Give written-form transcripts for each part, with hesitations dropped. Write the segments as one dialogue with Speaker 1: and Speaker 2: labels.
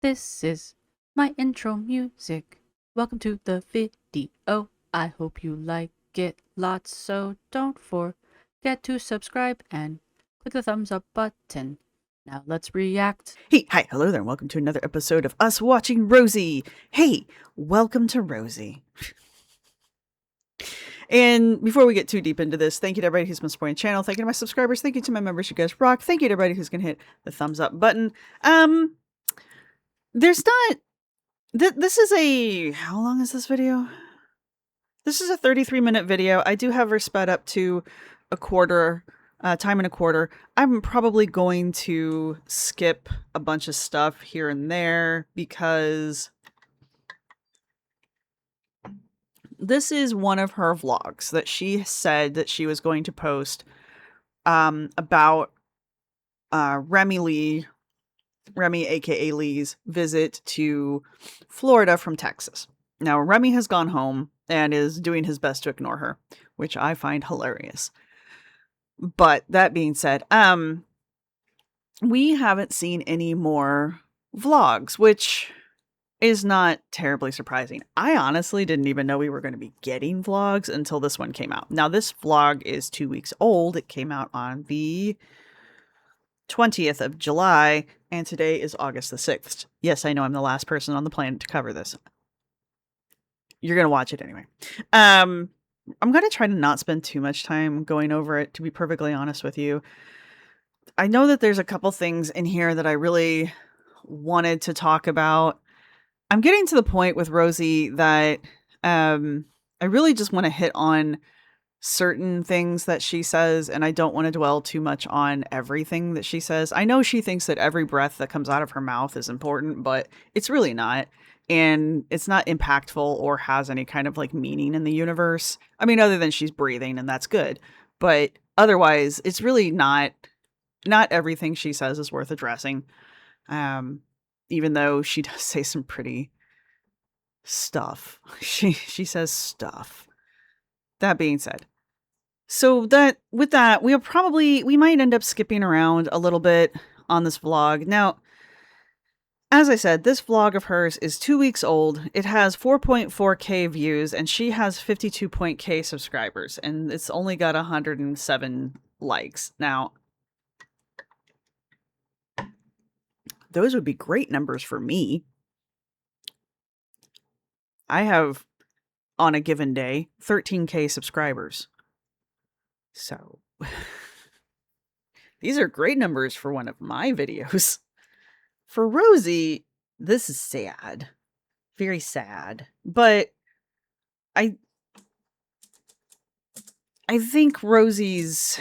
Speaker 1: This is my intro music. Welcome to the video. I hope you like it lots, so don't forget to subscribe and click the thumbs up button. Now let's react.
Speaker 2: Hey, hi, hello there, and welcome to another episode of us watching Rosee. Hey, welcome to Rosee. And before we get too deep into this, thank you to everybody who's been supporting the channel. Thank you to my subscribers. Thank you to my members. You guys rock. Thank you to everybody who's gonna hit the thumbs up button. There's not. This is a. How long is this video? This is a 33-minute video. I do have her sped up to a quarter. Time and a quarter. I'm probably going to skip a bunch of stuff here and there because this is one of her vlogs that she said that she was going to post about Remy, aka Lee's visit to Florida from Texas. Now, Remy has gone home and is doing his best to ignore her, which I find hilarious. But that being said, we haven't seen any more vlogs, which is not terribly surprising. I honestly didn't even know we were going to be getting vlogs until this one came out. Now, this vlog is 2 weeks old. It came out on the 20th of July, and today is August the 6th. Yes, I know I'm the last person on the planet to cover this. You're going to watch it anyway. I'm going to try to not spend too much time going over it, to be perfectly honest with you. I know that there's a couple things in here that I really wanted to talk about. I'm getting to the point with Rosee that I really just want to hit on certain things that she says, and I don't want to dwell too much on everything that she says. I know she thinks that every breath that comes out of her mouth is important, but it's really not. And it's not impactful or has any kind of like meaning in the universe. I mean, other than she's breathing, and that's good. But otherwise, it's really not everything she says is worth addressing. Even though she does say some pretty stuff. She says stuff. That being said. So with that, we might end up skipping around a little bit on this vlog. Now, as I said, this vlog of hers is 2 weeks old. It has 4.4k views, and she has 52.k subscribers, and it's only got 107 likes. Now, those would be great numbers for me. I have, on a given day, 13k subscribers. So, these are great numbers for one of my videos. For Rosee, this is sad. Very sad. But I think Rosee's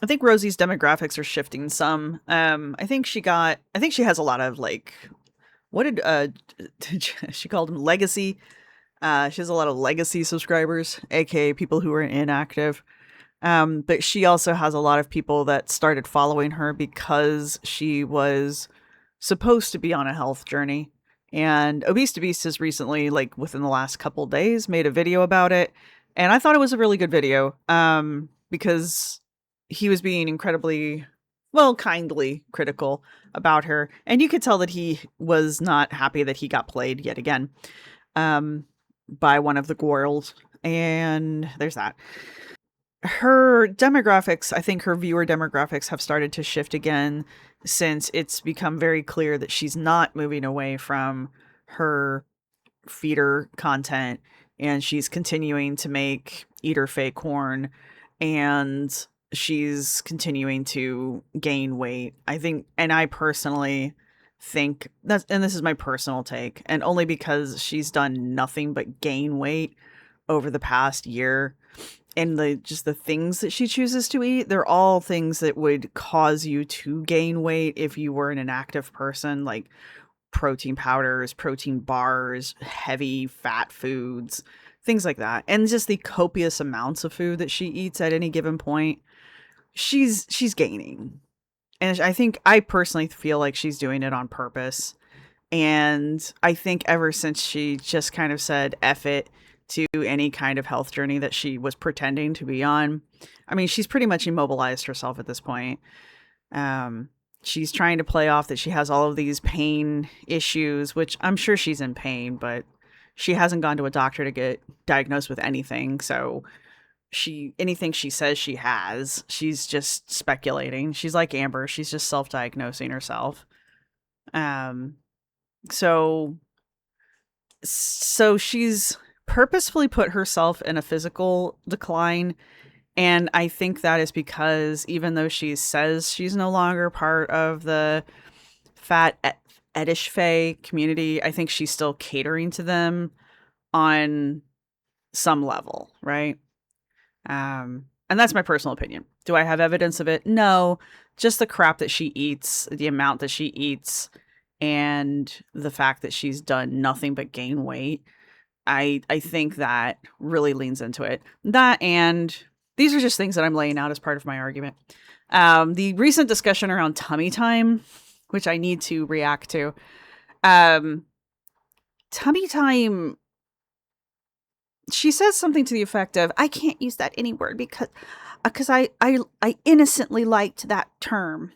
Speaker 2: demographics are shifting some. I think she has a lot of like, what did she called them legacy? She has a lot of legacy subscribers, aka people who are inactive. But she also has a lot of people that started following her because she was supposed to be on a health journey. And Obese to Beast has recently, like within the last couple days, made a video about it. And I thought it was a really good video, because he was being incredibly, kindly critical about her. And you could tell that he was not happy that he got played yet again, by one of the Gorls. And there's that. Her demographics, I think her viewer demographics have started to shift again since it's become very clear that she's not moving away from her feeder content, and she's continuing to make eat or fake corn, and she's continuing to gain weight. I think, and I personally think that's, and this is my personal take, and only because she's done nothing but gain weight over the past year, and the things that she chooses to eat, they're all things that would cause you to gain weight if you were an active person, like protein powders, protein bars, heavy fat foods, things like that. And just the copious amounts of food that she eats at any given point, she's gaining. And I personally feel like she's doing it on purpose. And I think ever since she just kind of said F it to any kind of health journey that she was pretending to be on, I mean, she's pretty much immobilized herself at this point. she's trying to play off that she has all of these pain issues, which I'm sure she's in pain, but she hasn't gone to a doctor to get diagnosed with anything. So anything she says she has, she's just speculating. She's like Amber. She's just self-diagnosing herself. So she's purposefully put herself in a physical decline. And I think that is because even though she says she's no longer part of the fat Edish Fae community, I think she's still catering to them on some level, right? And that's my personal opinion. Do I have evidence of it? No. Just the crap that she eats, the amount that she eats, and the fact that she's done nothing but gain weight. I think that really leans into it. That, and these are just things that I'm laying out as part of my argument. The recent discussion around tummy time, which I need to react to. Tummy time, she says something to the effect of, I can't use that any word because I innocently liked that term.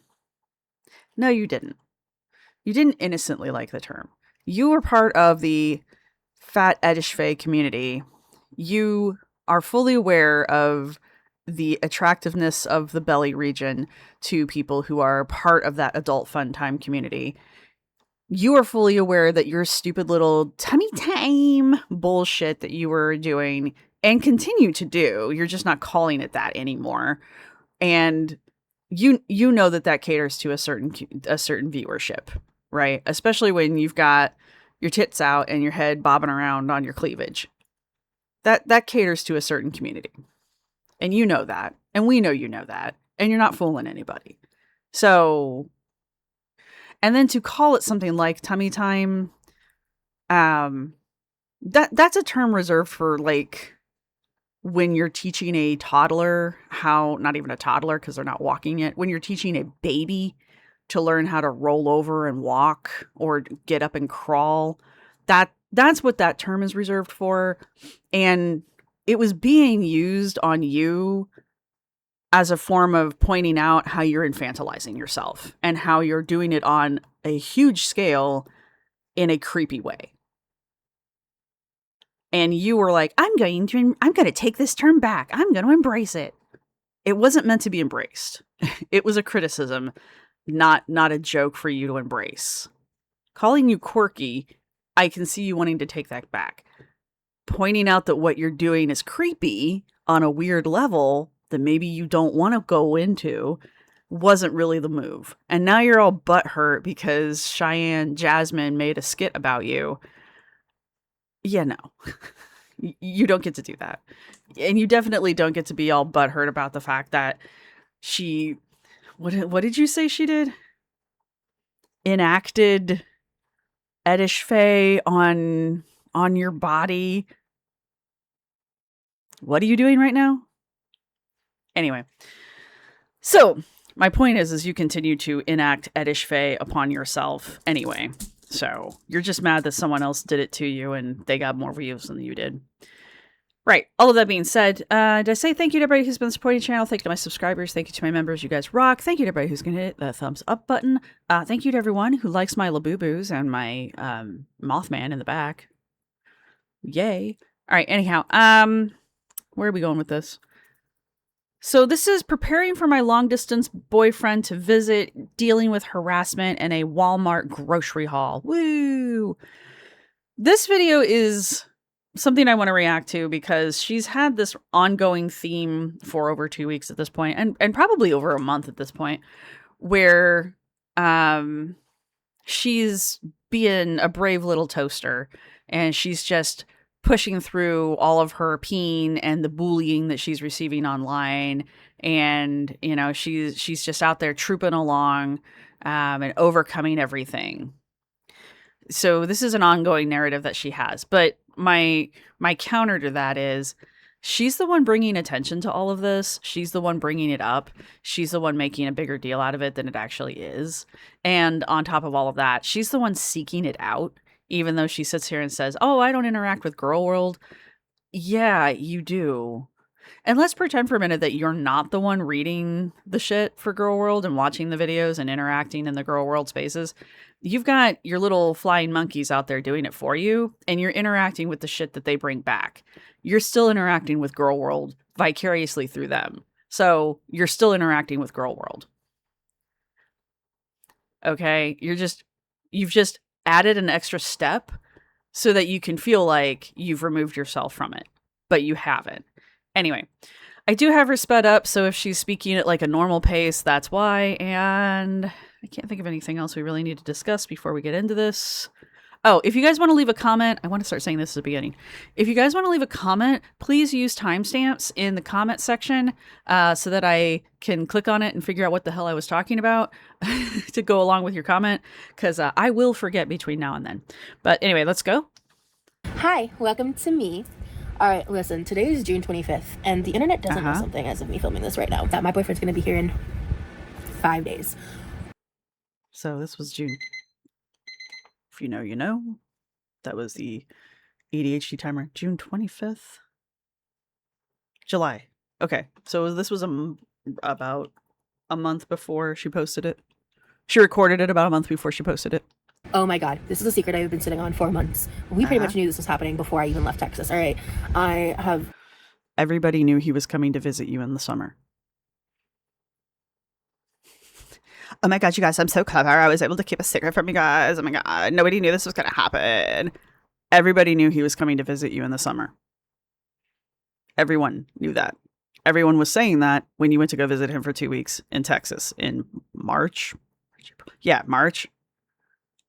Speaker 2: No, you didn't. You didn't innocently like the term. You were part of the fat Edish Fae community. You are fully aware of the attractiveness of the belly region to people who are part of that adult fun time community. You are fully aware that your stupid little tummy time bullshit that you were doing and continue to do, you're just not calling it that anymore. And you know that caters to a certain viewership, right? Especially when you've got your tits out and your head bobbing around on your cleavage. That caters to a certain community. And you know that. And we know you know that. And you're not fooling anybody. So, and then to call it something like tummy time, that's a term reserved for like when you're teaching a toddler how, not even a toddler because they're not walking yet, when you're teaching a baby to learn how to roll over and walk or get up and crawl, that's what that term is reserved for. And it was being used on you as a form of pointing out how you're infantilizing yourself and how you're doing it on a huge scale in a creepy way. And you were like, I'm going to take this term back. I'm going to embrace it. It wasn't meant to be embraced. It was a criticism, not a joke for you to embrace. Calling you quirky, I can see you wanting to take that back. Pointing out that what you're doing is creepy on a weird level that maybe you don't want to go into wasn't really the move. And now you're all butthurt because Cheyenne Jasmine made a skit about you. Yeah, no. You don't get to do that. And you definitely don't get to be all butthurt about the fact that she... What did you say she did? Enacted Edish Fae on your body. What are you doing right now? Anyway. So, my point is you continue to enact Edish Fae upon yourself anyway. So, you're just mad that someone else did it to you and they got more views than you did. Right. All of that being said, did I say thank you to everybody who's been supporting the channel? Thank you to my subscribers. Thank you to my members. You guys rock. Thank you to everybody who's going to hit the thumbs up button. Thank you to everyone who likes my Labubu's and my Mothman in the back. Yay. All right. Anyhow, where are we going with this? So this is preparing for my long-distance boyfriend to visit, dealing with harassment in a Walmart grocery haul. Woo! This video is something I want to react to because she's had this ongoing theme for over 2 weeks at this point, and probably over a month at this point, where she's being a brave little toaster, and she's just pushing through all of her peeing and the bullying that she's receiving online. And, you know, she's just out there trooping along and overcoming everything. So this is an ongoing narrative that she has. But my counter to that is she's the one bringing attention to all of this. She's the one bringing it up. She's the one making a bigger deal out of it than it actually is. And on top of all of that, she's the one seeking it out. Even though she sits here and says, oh, I don't interact with Gorlwold. Yeah, you do. And let's pretend for a minute that you're not the one reading the shit for Gorlwold and watching the videos and interacting in the Gorlwold spaces. You've got your little flying monkeys out there doing it for you, and you're interacting with the shit that they bring back. You're still interacting with Gorlwold vicariously through them. So you're still interacting with Gorlwold. Okay? You've just added an extra step so that you can feel like you've removed yourself from it, but you haven't. Anyway, I do have her sped up, so if she's speaking at like a normal pace, that's why. And I can't think of anything else we really need to discuss before we get into this. Oh, if you guys want to leave a comment, I want to start saying this at the beginning. If you guys want to leave a comment, please use timestamps in the comment section so that I can click on it and figure out what the hell I was talking about to go along with your comment, because I will forget between now and then. But anyway, let's go.
Speaker 3: Hi, welcome to me. All right, listen, today is June 25th, and the internet doesn't know something as of me filming this right now, that my boyfriend's going to be here in 5 days.
Speaker 2: So this was June. If you know, you know. That was the ADHD timer. June 25th? July. Okay, so this was about a month before she posted it. She recorded it about a month before she posted it.
Speaker 3: Oh my god, this is a secret I've been sitting on for months. We pretty much knew this was happening before I even left Texas, all right?
Speaker 2: Everybody knew he was coming to visit you in the summer. Oh my god, you guys, I'm so clever. I was able to keep a secret from you guys. Oh my god, nobody knew this was going to happen. Everybody knew he was coming to visit you in the summer. Everyone knew that. Everyone was saying that when you went to go visit him for 2 weeks in Texas in March. Yeah, March.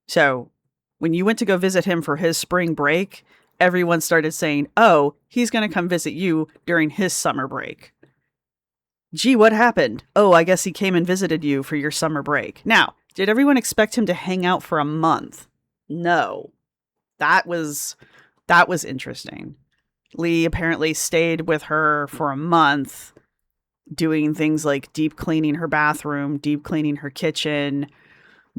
Speaker 2: So when you went to go visit him for his spring break, everyone started saying, oh, he's going to come visit you during his summer break. Gee, what happened? Oh, I guess he came and visited you for your summer break. Now, did everyone expect him to hang out for a month? No. That was interesting. Lee apparently stayed with her for a month, doing things like deep cleaning her bathroom, deep cleaning her kitchen,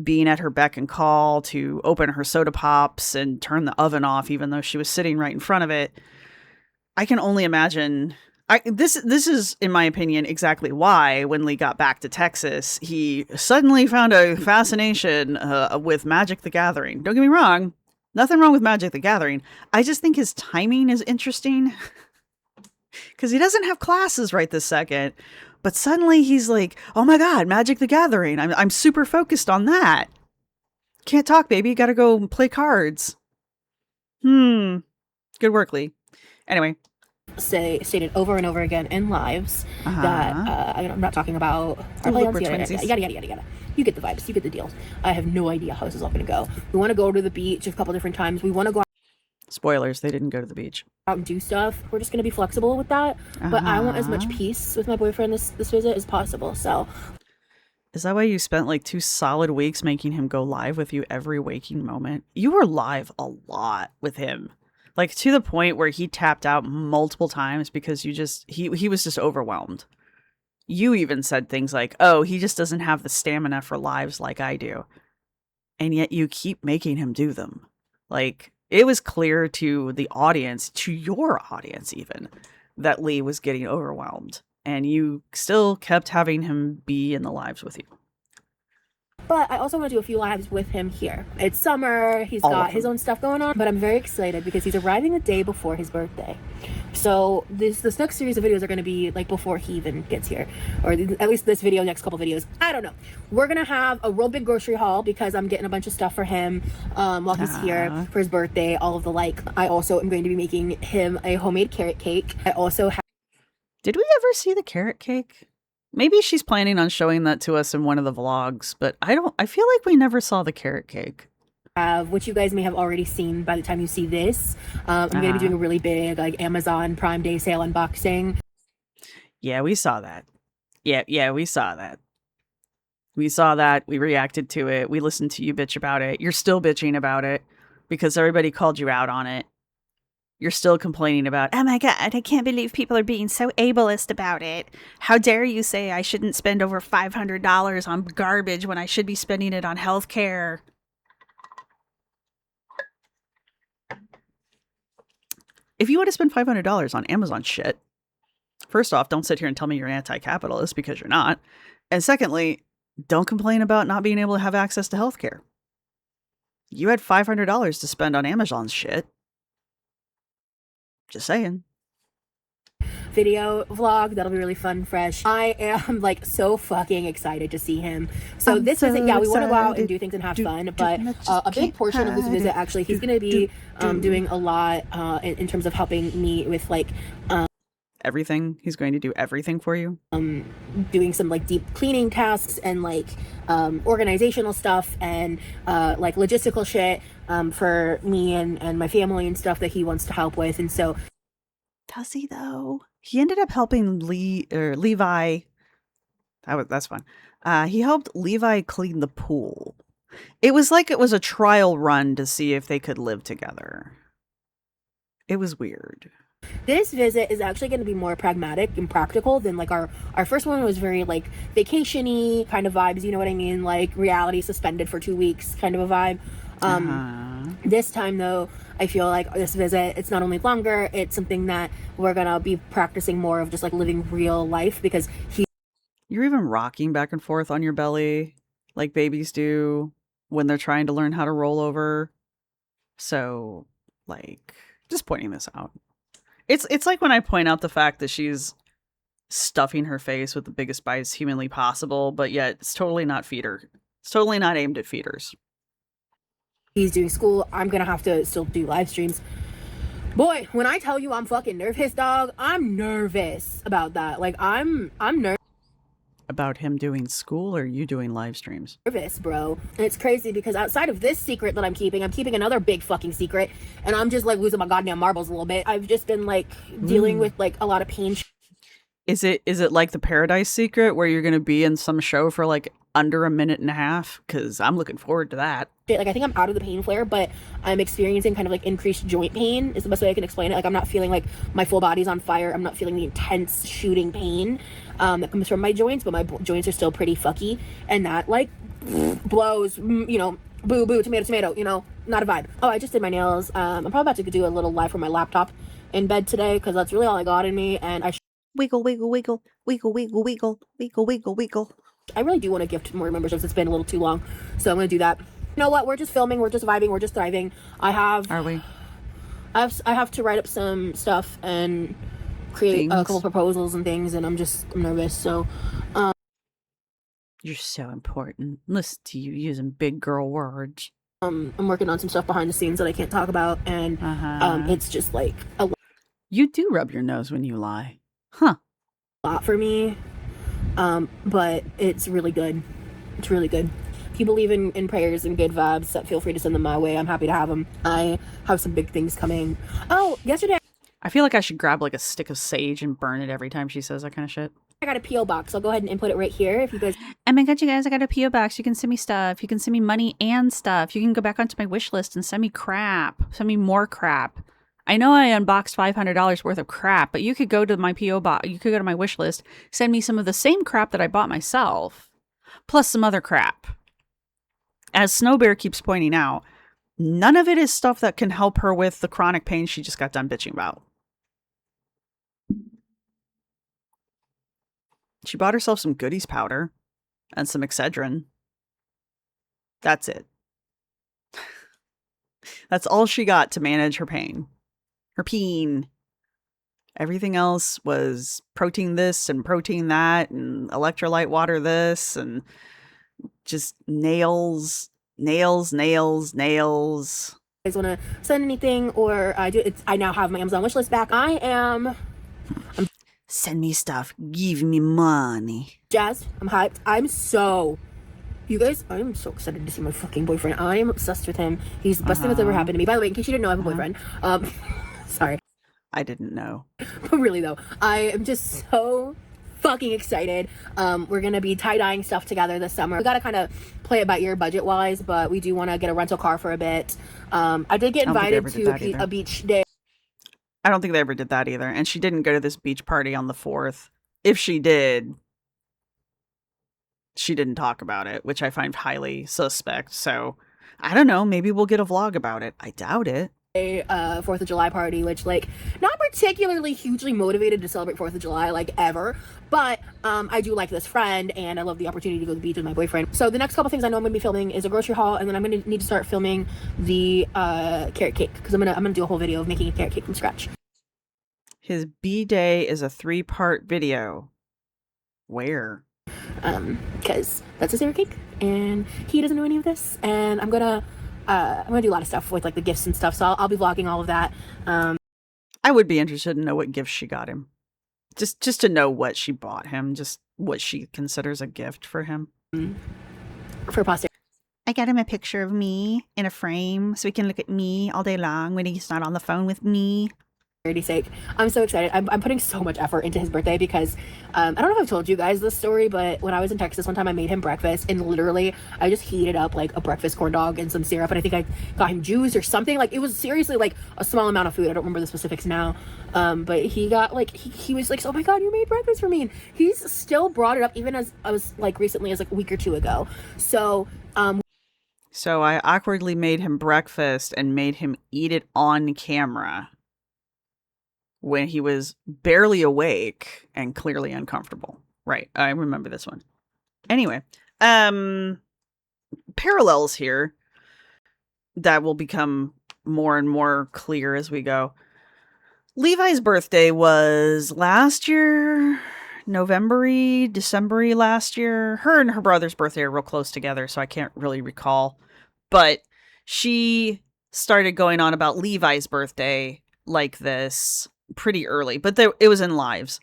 Speaker 2: being at her beck and call to open her soda pops and turn the oven off, even though she was sitting right in front of it. I can only imagine. This is, in my opinion, exactly why when Lee got back to Texas, he suddenly found a fascination with Magic the Gathering. Don't get me wrong. Nothing wrong with Magic the Gathering. I just think his timing is interesting because he doesn't have classes right this second. But suddenly he's like, oh my god, Magic the Gathering. I'm super focused on that. Can't talk, baby. Gotta go play cards. Good work, Lee. Anyway.
Speaker 3: Stated over and over again in lives that I'm not talking about our plans, yada. You get the vibes. You get the deal. I have no idea how this is all going to go. We want to go to the beach a couple different times. We want to go
Speaker 2: Spoilers, they didn't go to the beach.
Speaker 3: out and do stuff. We're just going to be flexible with that. But I want as much peace with my boyfriend this visit as possible. So
Speaker 2: is that why you spent like 2 solid weeks making him go live with you every waking moment? You were live a lot with him. Like to the point where he tapped out multiple times because he was just overwhelmed. You even said things like, oh, he just doesn't have the stamina for lives like I do. And yet you keep making him do them. Like, it was clear to the audience, to your audience even, that Lee was getting overwhelmed. And you still kept having him be in the lives with you.
Speaker 3: But I also want to do a few lives with him here. It's summer. He's got his own stuff going on. But I'm very excited because he's arriving the day before his birthday. So this next series of videos are going to be like before he even gets here. Or at least this video, next couple videos. I don't know. We're going to have a real big grocery haul because I'm getting a bunch of stuff for him while he's here for his birthday. All of the like. I also am going to be making him a homemade carrot cake. I also have...
Speaker 2: Did we ever see the carrot cake? Maybe she's planning on showing that to us in one of the vlogs, but I feel like we never saw the carrot cake.
Speaker 3: Which you guys may have already seen by the time you see this. I'm going to be doing a really big like Amazon Prime Day sale unboxing.
Speaker 2: Yeah, we saw that. Yeah, we saw that. We saw that. We reacted to it. We listened to you bitch about it. You're still bitching about it because everybody called you out on it. You're still complaining about, oh my god, I can't believe people are being so ableist about it. How dare you say I shouldn't spend over $500 on garbage when I should be spending it on healthcare? If you want to spend $500 on Amazon shit, First off, don't sit here and tell me you're anti-capitalist because you're not. And secondly, don't complain about not being able to have access to healthcare. You had $500 to spend on Amazon's shit. Just saying.
Speaker 3: Video vlog that'll be really fun, fresh. I am like so fucking excited to see him. So this visit, yeah, we want to go out and do things and have fun, but a big portion of this visit, actually, he's going to be doing a lot in terms of helping me with like
Speaker 2: everything. He's going to do everything for you.
Speaker 3: Doing some like deep cleaning tasks and like organizational stuff and like logistical shit for me and my family and stuff that he wants to help with. And so
Speaker 2: does he though? He ended up helping Levi. That's fun. He helped Levi clean the pool. It was like it was a trial run to see if they could live together. It was weird.
Speaker 3: This visit is actually going to be more pragmatic and practical than like our first one was very like vacation-y kind of vibes, you know what I mean? Like reality suspended for 2 weeks kind of a vibe. This time though, I feel like this visit, it's not only longer, it's something that we're going to be practicing more of just like living real life because
Speaker 2: you're even rocking back and forth on your belly like babies do when they're trying to learn how to roll over. So like just pointing this out. It's like when I point out the fact that she's stuffing her face with the biggest bites humanly possible, but yet it's totally not feeder. It's totally not aimed at feeders.
Speaker 3: He's doing school. I'm gonna have to still do live streams. Boy, when I tell you I'm fucking nervous, dog, I'm nervous about that. Like I'm nervous.
Speaker 2: About him doing school or you doing live streams?
Speaker 3: Nervous, bro. And it's crazy because outside of this secret that I'm keeping another big fucking secret, and I'm just like losing my goddamn marbles a little bit. I've just been like dealing with like a lot of pain.
Speaker 2: Is it like the Paradise Secret where you're gonna be in some show for like under a minute and a half? Because I'm looking forward to that.
Speaker 3: Like I think I'm out of the pain flare, but I'm experiencing kind of like increased joint pain is the best way I can explain it. Like I'm not feeling like my full body's on fire. I'm not feeling the intense shooting pain that comes from my joints, but my joints are still pretty fucky, and that like blows, you know, boo boo, tomato tomato, you know, not a vibe. Oh, I just did my nails. I'm probably about to do a little live from my laptop in bed today because that's really all I got in me, and
Speaker 2: wiggle wiggle wiggle wiggle wiggle wiggle wiggle wiggle wiggle.
Speaker 3: I really do want to gift more memberships. It's been a little too long, so I'm gonna do that. You know what? We're just filming. We're just vibing. We're just thriving.
Speaker 2: Are we?
Speaker 3: I have to write up some stuff and create a couple proposals and things, and I'm nervous. So,
Speaker 2: you're so important. Listen to you using big girl words.
Speaker 3: I'm working on some stuff behind the scenes that I can't talk about, and it's just like a
Speaker 2: You do rub your nose when you lie, huh?
Speaker 3: lot for me, but it's really good. It's really good. If you believe in prayers and good vibes, feel free to send them my way. I'm happy to have them. I have some big things coming. Oh, yesterday
Speaker 2: I feel like I should grab like a stick of sage and burn it every time she says that kind of shit.
Speaker 3: I got a P.O. box. I'll go ahead and input it right here if you guys.
Speaker 1: Oh my god, you guys, I got a P.O. box. You can send me stuff. You can send me money and stuff. You can go back onto my wish list and send me crap. Send me more crap. I know I unboxed $500 worth of crap, but you could go to my P.O. box. You could go to my wish list, send me some of the same crap that I bought myself, plus some other crap. As Snowbear keeps pointing out, none of it is stuff that can help her with the chronic pain she just got done bitching about. She bought herself some goodies powder and some Excedrin. That's it. That's all she got to manage her pain. Her peen. Everything else was protein this and protein that and electrolyte water this and just nails. You guys
Speaker 3: want to send anything or I now have my Amazon wish list back.
Speaker 2: Send me stuff. Give me money.
Speaker 3: Jazzed. I'm hyped. You guys, I'm so excited to see my fucking boyfriend. I am obsessed with him. He's the best thing that's ever happened to me. By the way, in case you didn't know, I have a boyfriend. Sorry.
Speaker 2: I didn't know.
Speaker 3: But really though, I am just so fucking excited. We're gonna be tie-dyeing stuff together this summer. We gotta kind of play it by ear budget-wise, but we do want to get a rental car for a bit. I did get invited to a beach day.
Speaker 2: I don't think they ever did that either. And she didn't go to this beach party on the 4th. If she did, she didn't talk about it, which I find highly suspect. So, I don't know. Maybe we'll get a vlog about it. I doubt it.
Speaker 3: 4th of July party, which, like, not particularly hugely motivated to celebrate 4th of July, like, ever, but I do like this friend, and I love the opportunity to go to the beach with my boyfriend. So the next couple things I know I'm gonna be filming is a grocery haul, and then I'm gonna need to start filming the carrot cake, because I'm gonna do a whole video of making a carrot cake from scratch.
Speaker 2: His B-Day is a 3-part video. Where?
Speaker 3: Because that's his favorite cake, and he doesn't know any of this, and I'm gonna do a lot of stuff with, like, the gifts and stuff, so I'll be vlogging all of that.
Speaker 2: I would be interested to know what gifts she got him. Just to know what she bought him, just what she considers a gift for him.
Speaker 3: For posterity.
Speaker 2: I got him a picture of me in a frame so he can look at me all day long when he's not on the phone with me.
Speaker 3: Sake. I'm so excited. I'm putting so much effort into his birthday because I don't know if I've told you guys this story, but when I was in Texas one time, I made him breakfast, and literally I just heated up like a breakfast corn dog and some syrup, and I think I got him juice or something. Like, it was seriously like a small amount of food. I don't remember the specifics now, but he got like he was like, oh my god, you made breakfast for me, and he's still brought it up even as I was like recently, as like a week or two ago. So
Speaker 2: I awkwardly made him breakfast and made him eat it on camera when he was barely awake and clearly uncomfortable. Right. I remember this one. Anyway, parallels here that will become more and more clear as we go. Levi's birthday was last year, November-y, December-y last year. Her and her brother's birthday are real close together, so I can't really recall. But she started going on about Levi's birthday like this pretty early, but it was in lives,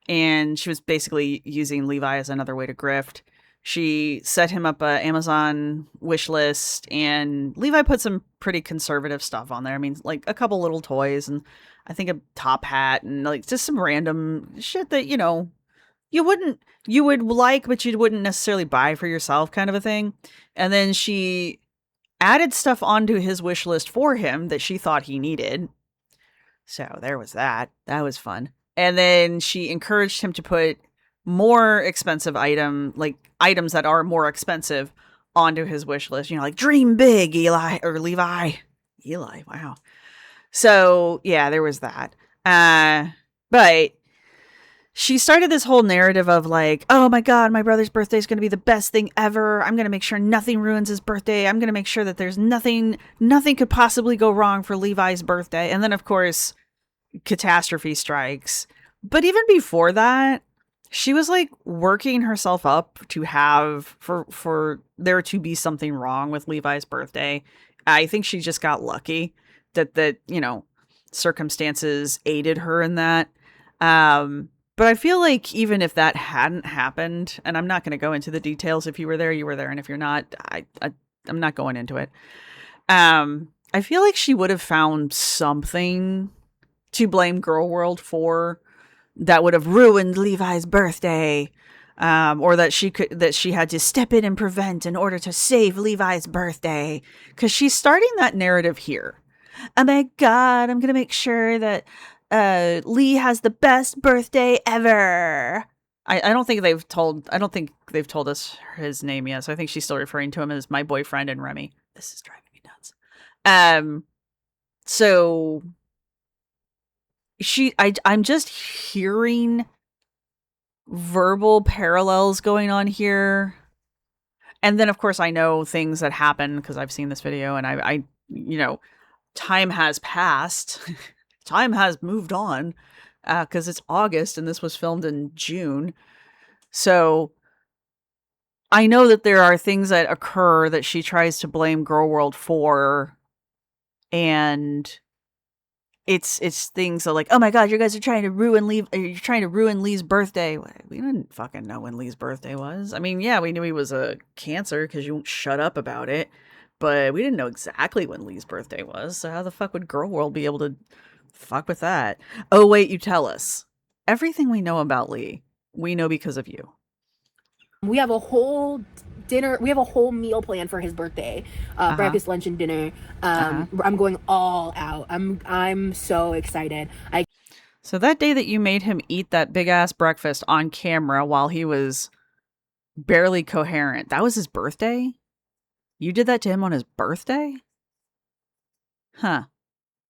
Speaker 2: and she was basically using Levi as another way to grift. She set him up a Amazon wish list, and Levi put some pretty conservative stuff on there. I mean, like a couple little toys, and I think a top hat, and like just some random shit that, you know, you would like, but you wouldn't necessarily buy for yourself, kind of a thing. And then she added stuff onto his wish list for him that she thought he needed. So there was that. That was fun. And then she encouraged him to put more expensive items that are more expensive onto his wish list. You know, like dream big, Levi. Eli, wow. So yeah, there was that. But she started this whole narrative of like, oh my god, my brother's birthday is going to be the best thing ever. I'm going to make sure nothing ruins his birthday. I'm going to make sure that there's nothing could possibly go wrong for Levi's birthday. And then, of course, catastrophe strikes. But even before that, she was like working herself up to have for there to be something wrong with Levi's birthday. I think she just got lucky that you know, circumstances aided her in that. But I feel like even if that hadn't happened, and I'm not going to go into the details. If you were there, you were there. And if you're not, I'm not going into it. I feel like she would have found something to blame Gorlwold for that would have ruined Levi's birthday. Or that she had to step in and prevent in order to save Levi's birthday. Because she's starting that narrative here. Oh my god, I'm going to make sure that Lee has the best birthday ever. I don't think they've told us his name yet, so I think she's still referring to him as my boyfriend and Remy. This is driving me nuts. So I'm just hearing verbal parallels going on here. And then of course I know things that happen because I've seen this video, and I you know, time has passed. Time has moved on because it's August and this was filmed in June. So I know that there are things that occur that she tries to blame Gorlwold for. And it's things like, oh my god, you guys are trying to ruin Lee's birthday. We didn't fucking know when Lee's birthday was. I mean, yeah, we knew he was a Cancer because you won't shut up about it. But we didn't know exactly when Lee's birthday was. So how the fuck would Gorlwold be able to fuck with that? Oh, wait, you tell us. Everything we know about Lee, we know because of you.
Speaker 3: We have a whole dinner. We have a whole meal planned for his birthday. Breakfast, lunch, and dinner. I'm going all out. I'm so excited.
Speaker 2: So that day that you made him eat that big ass breakfast on camera while he was barely coherent, that was his birthday? You did that to him on his birthday? Huh.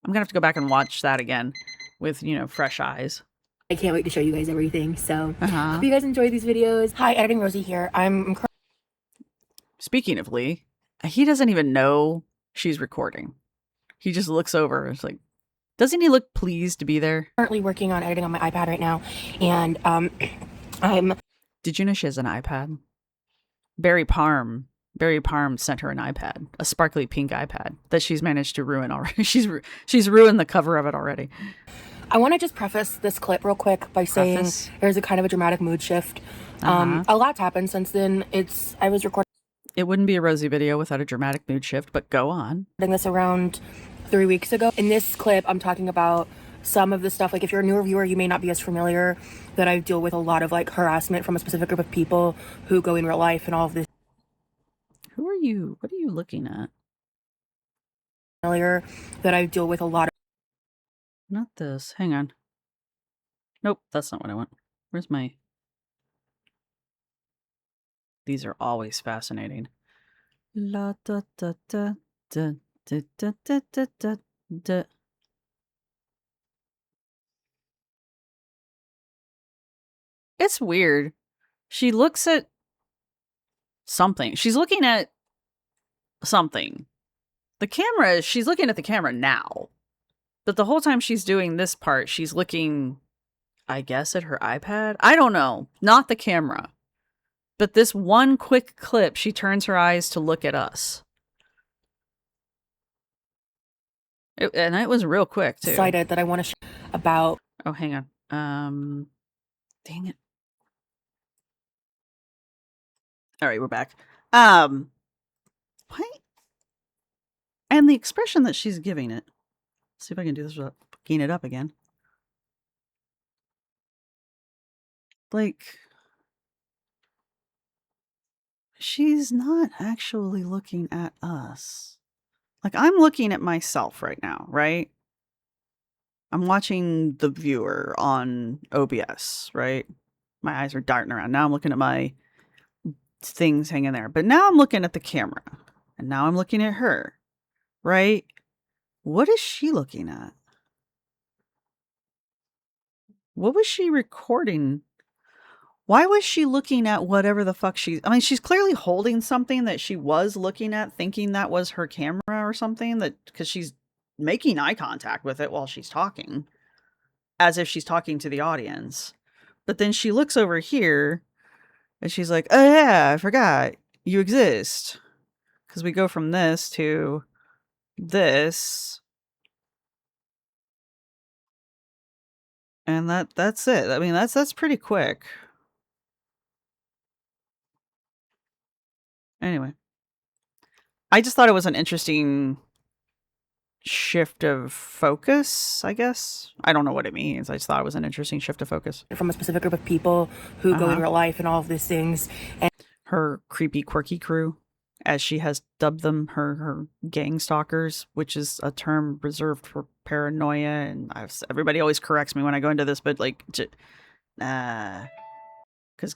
Speaker 2: I'm gonna have to go back and watch that again with, you know, fresh eyes.
Speaker 3: I can't wait to show you guys everything. So hope you guys enjoy these videos. Hi, Editing Rosee here. I'm
Speaker 2: Speaking of Lee, he doesn't even know she's recording. He just looks over. It's like, doesn't he look pleased to be there?
Speaker 3: currently working on editing on my iPad right now, and I'm.
Speaker 2: Did you know she has an iPad? Barry Parm sent her an iPad, a sparkly pink iPad that she's managed to ruin already. She's ruined the cover of it already.
Speaker 3: I want to just preface this clip real quick by saying there's a kind of a dramatic mood shift. A lot's happened since then. I was recording.
Speaker 2: It wouldn't be a Rosee video without a dramatic mood shift, but go on.
Speaker 3: This around 3 weeks ago. In this clip, I'm talking about some of the stuff. Like, if you're a newer viewer, you may not be as familiar that I deal with a lot of like harassment from a specific group of people who go in real life and all of this.
Speaker 2: Who are you? What are you looking at?
Speaker 3: Familiar that I deal with a lot of.
Speaker 2: Not this. Hang on. Nope, that's not what I want. Where's my... These are always fascinating. La da da da da da da da da da da. It's weird. She looks at something. She's looking at something. The camera, she's looking at the camera now. But the whole time she's doing this part, she's looking, I guess, at her iPad. I don't know. Not the camera. But this one quick clip, she turns her eyes to look at us. And it was real quick, too.
Speaker 3: Excited that I want to share about.
Speaker 2: Oh, hang on. Dang it. All right, we're back. What? And the expression that she's giving it. Let's see if I can do this without fucking it up again. Like, she's not actually looking at us. Like, I'm looking at myself right now, right? I'm watching the viewer on OBS, right? My eyes are darting around. Now I'm looking at my things hanging there. But now I'm looking at the camera. And now I'm looking at her, right? What is she looking at? What was she recording? Why was she looking at whatever the fuck I mean, she's clearly holding something that she was looking at, thinking that was her camera or something, because she's making eye contact with it while she's talking, as if she's talking to the audience. But then she looks over here and she's like, oh yeah, I forgot you exist. Because we go from this to this. And that's it. I mean, that's pretty quick. Anyway, I just thought it was an interesting shift of focus, I guess. I don't know what it means. I just thought it was an interesting shift of focus.
Speaker 3: From a specific group of people who go in real life and all of these things. And
Speaker 2: her creepy, quirky crew, as she has dubbed them, her gang stalkers, which is a term reserved for paranoia. And everybody always corrects me when I go into this, but like, because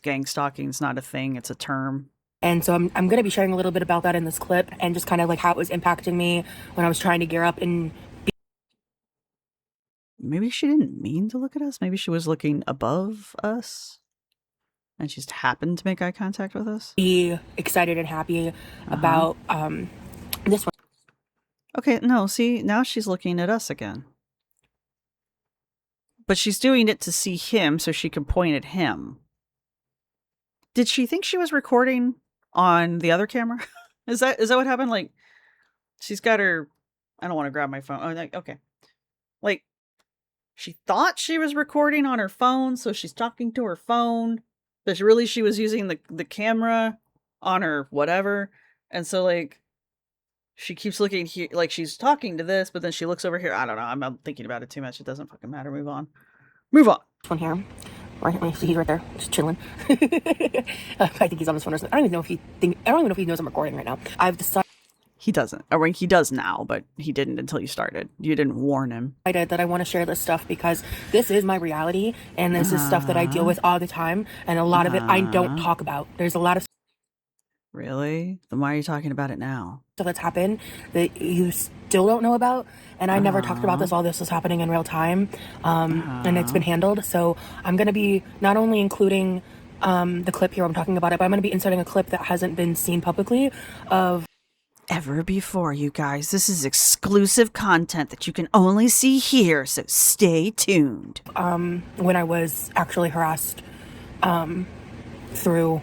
Speaker 2: gang stalking is not a thing. It's a term.
Speaker 3: And so I'm going to be sharing a little bit about that in this clip and just kind of like how it was impacting me when I was trying to gear up and
Speaker 2: maybe she didn't mean to look at us. Maybe she was looking above us and she just happened to make eye contact with us.
Speaker 3: Be excited and happy about this one.
Speaker 2: Okay, no, see, now she's looking at us again. But she's doing it to see him so she can point at him. Did she think she was recording on the other camera? Is that what happened? Like, she's got her... I don't want to grab my phone. Oh, like, okay. Like, she thought she was recording on her phone, so she's talking to her phone. But really, she was using the camera on her whatever. And so, like, she keeps looking here. Like, she's talking to this, but then she looks over here. I don't know. I'm thinking about it too much. It doesn't fucking matter. Move on. Move on.
Speaker 3: This one here. Right, he's right there, just chilling. I think he's on his phone or something. I don't even know if he knows I'm recording right now. I've decided.
Speaker 2: He doesn't. Or he does now, but he didn't until you started. You didn't warn him.
Speaker 3: I did that I want to share this stuff because this is my reality, and this is stuff that I deal with all the time, and a lot of it I don't talk about. There's a lot of
Speaker 2: Really? Then why are you talking about it now?
Speaker 3: stuff that's happened that you still don't know about, and I never talked about this while this was happening in real time, and it's been handled. So I'm going to be not only including the clip here where I'm talking about it, but I'm going to be inserting a clip that hasn't been seen publicly of
Speaker 2: ever before, you guys. This is exclusive content that you can only see here, so stay tuned.
Speaker 3: When I was actually harassed through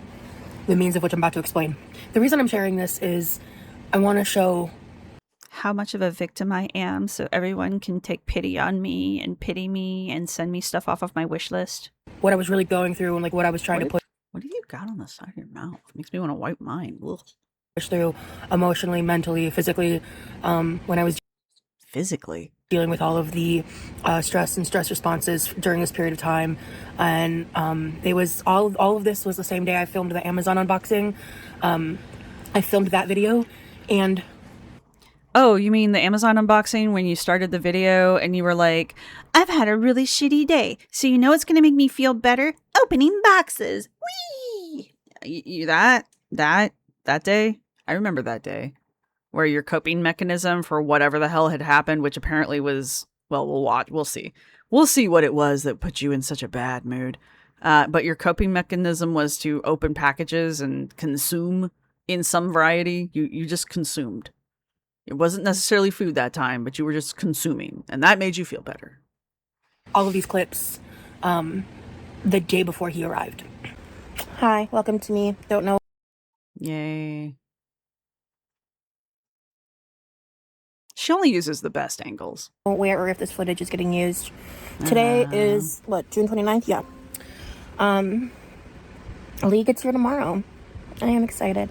Speaker 3: the means of which I'm about to explain. The reason I'm sharing this is I want to show
Speaker 2: how much of a victim I am so everyone can take pity on me and pity me and send me stuff off of my wish list.
Speaker 3: What I was really going through and like what I was trying to push.
Speaker 2: What have you got on the side of your mouth? It makes me want to wipe mine. Ugh.
Speaker 3: Push through emotionally, mentally, physically, when I was
Speaker 2: physically
Speaker 3: dealing with all of the stress and stress responses during this period of time. And it was all of this was the same day I filmed the Amazon unboxing. I filmed that video and
Speaker 2: oh, you mean the Amazon unboxing when you started the video and you were like, I've had a really shitty day, so you know what's going to make me feel better? Opening boxes. Whee! That day? I remember that day where your coping mechanism for whatever the hell had happened, which apparently was, well, we'll watch. We'll see. We'll see what it was that put you in such a bad mood. But your coping mechanism was to open packages and consume in some variety. You just consumed. It wasn't necessarily food that time, but you were just consuming, and that made you feel better.
Speaker 3: All of these clips the day before he arrived. Hi, welcome to me. Don't know.
Speaker 2: Yay. She only uses the best angles.
Speaker 3: Where or if this footage is getting used. Today is, what, June 29th? Yeah. Lee gets here tomorrow. I am excited.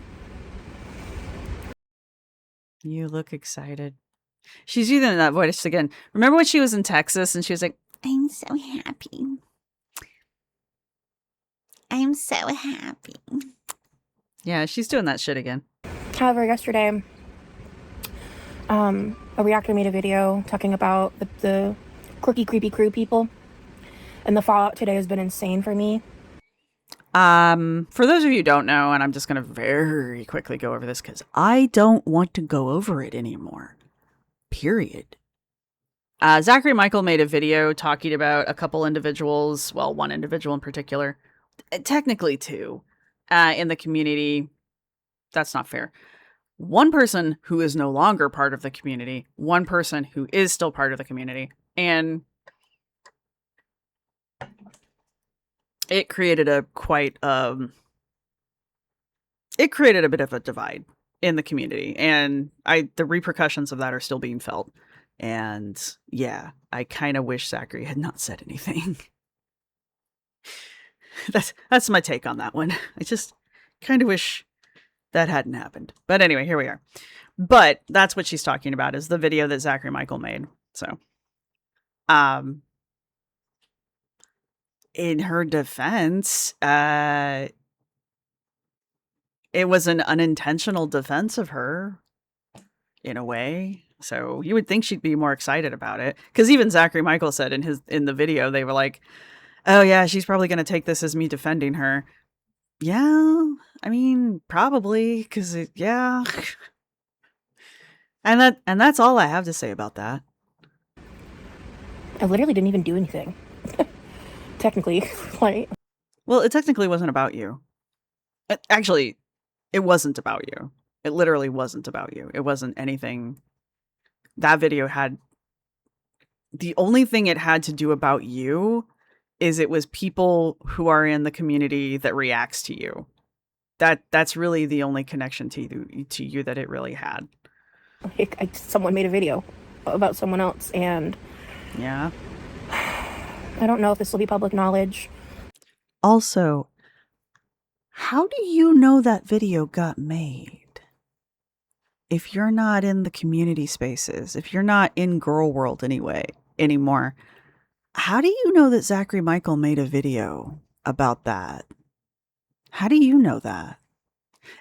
Speaker 2: You look excited. She's using that voice again. Remember when she was in Texas and she was like, I'm so happy. I'm so happy. Yeah, she's doing that shit again.
Speaker 3: However, yesterday, a reactor made a video talking about the quirky, creepy crew people. And the fallout today has been insane for me.
Speaker 2: For those of you who don't know, and I'm just going to very quickly go over this because I don't want to go over it anymore. Period. Zachary Michael made a video talking about a couple individuals, well, one individual in particular, technically two, in the community. That's not fair. One person who is no longer part of the community, one person who is still part of the community, and it created a bit of a divide in the community, and the repercussions of that are still being felt. And yeah, I kind of wish Zachary had not said anything. That's my take on that one. I just kind of wish that hadn't happened. But anyway, here we are. But that's what she's talking about, is the video that Zachary Michael made. So, in her defense, it was an unintentional defense of her, in a way. So you would think she'd be more excited about it, because even Zachary Michael said in the video, they were like, "Oh yeah, she's probably going to take this as me defending her." Yeah, I mean, probably, because yeah. And that's all I have to say about that.
Speaker 3: I literally didn't even do anything. Technically, like.
Speaker 2: Well, it technically wasn't about you. Actually, it wasn't about you. It literally wasn't about you. It wasn't anything. That video had, the only thing it had to do about you is it was people who are in the community that reacts to you. That's really the only connection to you that it really had.
Speaker 3: Like, someone made a video about someone else, and
Speaker 2: yeah,
Speaker 3: I don't know if this will be public knowledge.
Speaker 2: Also, how do you know that video got made? If you're not in the community spaces, if you're not in Gorlwold anymore, how do you know that Zachary Michael made a video about that? How do you know that?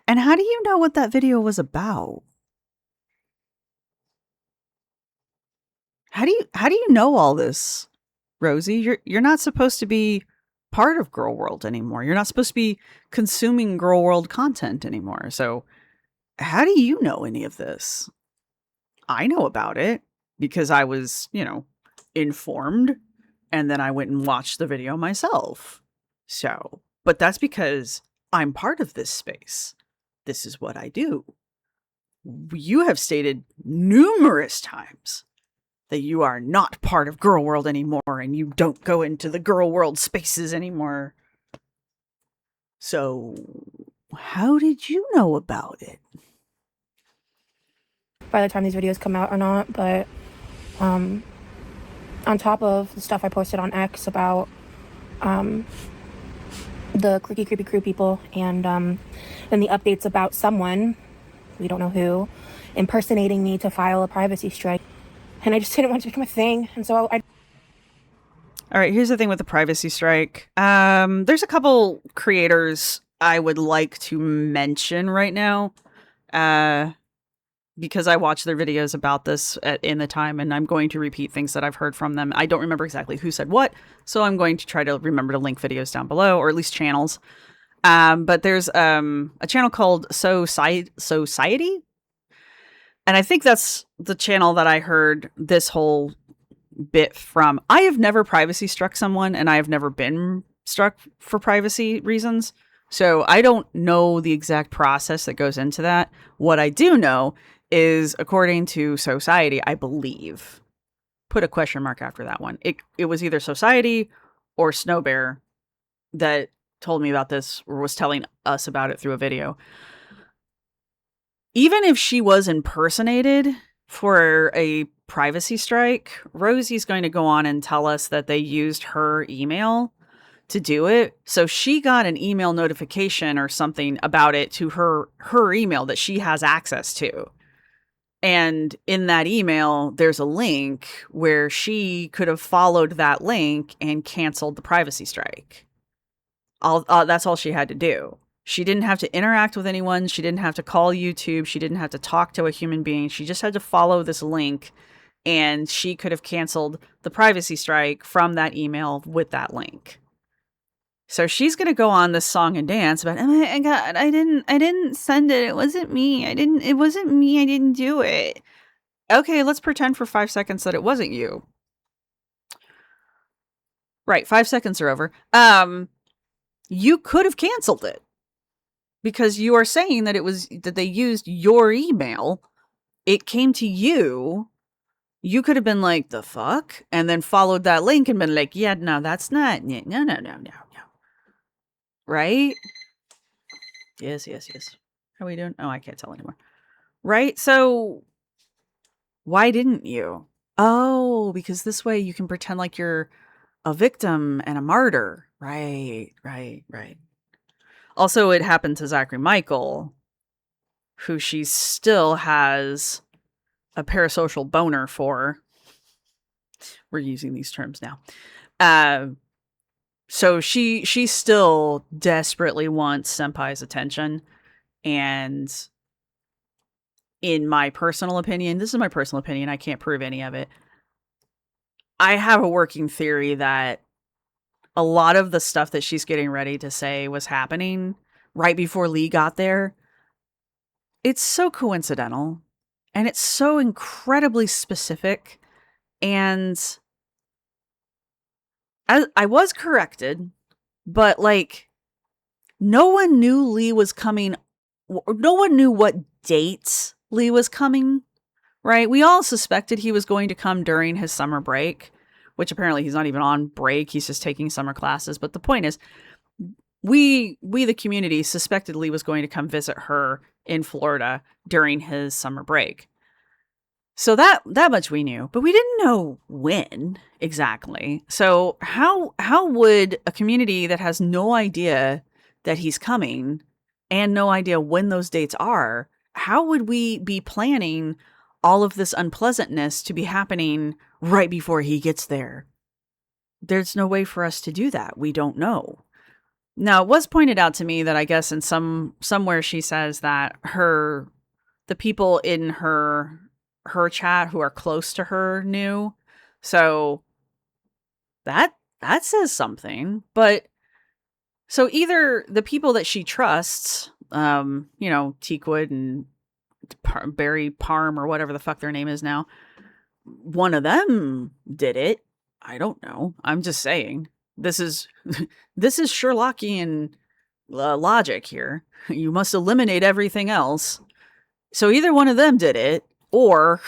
Speaker 2: And how do you know what that video was about? How do you know all this, Rosee? You're not supposed to be part of Gorlwold anymore. You're not supposed to be consuming Gorlwold content anymore. So how do you know any of this? I know about it because I was, informed, and then I went and watched the video myself. So, but that's because I'm part of this space. This is what I do. You have stated numerous times that you are not part of Gorlwold anymore and you don't go into the Gorlwold spaces anymore. So, how did you know about it?
Speaker 3: By the time these videos come out or not, but on top of the stuff I posted on X about the Quirky Creepy Crew people, and then the updates about someone, we don't know who, impersonating me to file a privacy strike. And I just didn't want it to become a thing. And so I...
Speaker 2: All right, here's the thing with the privacy strike. There's a couple creators I would like to mention right now. Because I watched their videos about this in the time, and I'm going to repeat things that I've heard from them. I don't remember exactly who said what, so I'm going to try to remember to link videos down below, or at least channels. But there's a channel called Society, and I think that's the channel that I heard this whole bit from. I have never privacy struck someone, and I have never been struck for privacy reasons, so I don't know the exact process that goes into that. What I do know is, according to Society, I believe, put a question mark after that one. It was either Society or Snowbear that told me about this, or was telling us about it through a video. Even if she was impersonated for a privacy strike, Rosee's going to go on and tell us that they used her email to do it. So she got an email notification or something about it to her email that she has access to. And in that email, there's a link where she could have followed that link and canceled the privacy strike. That's all she had to do. She didn't have to interact with anyone. She didn't have to call YouTube. She didn't have to talk to a human being. She just had to follow this link, and she could have canceled the privacy strike from that email with that link. So she's going to go on this song and dance about, oh my God, I didn't send it. It wasn't me. It wasn't me. I didn't do it. Okay, let's pretend for 5 seconds that it wasn't you. Right, 5 seconds are over. You could have canceled it because you are saying that that they used your email. It came to you. You could have been like, the fuck? And then followed that link and been like, yeah, no, that's not, no. Right? Yes. How are we doing? Oh, I can't tell anymore. Right? So why didn't you? Oh, because this way you can pretend like you're a victim and a martyr. Right. Also, it happened to Zachary Michael, who she still has a parasocial boner for. We're using these terms now. So she still desperately wants Senpai's attention. And in my personal opinion, this is my personal opinion, I can't prove any of it. I have a working theory that a lot of the stuff that she's getting ready to say was happening right before Lee got there. It's so coincidental, and it's so incredibly specific. And I was corrected, but like, no one knew Lee was coming. No one knew what dates Lee was coming, right? We all suspected he was going to come during his summer break, which apparently he's not even on break. He's just taking summer classes. But the point is, we the community suspected Lee was going to come visit her in Florida during his summer break. So that much we knew, but we didn't know when exactly. So how would a community that has no idea that he's coming and no idea when those dates are, how would we be planning all of this unpleasantness to be happening right before he gets there? There's no way for us to do that. We don't know. Now, it was pointed out to me that I guess in somewhere she says that the people in her chat who are close to her knew. So that says something. But so either the people that she trusts, Teakwood and Barry Parm or whatever the fuck their name is now. One of them did it. I don't know. I'm just saying. This is Sherlockian logic here. You must eliminate everything else. So either one of them did it, or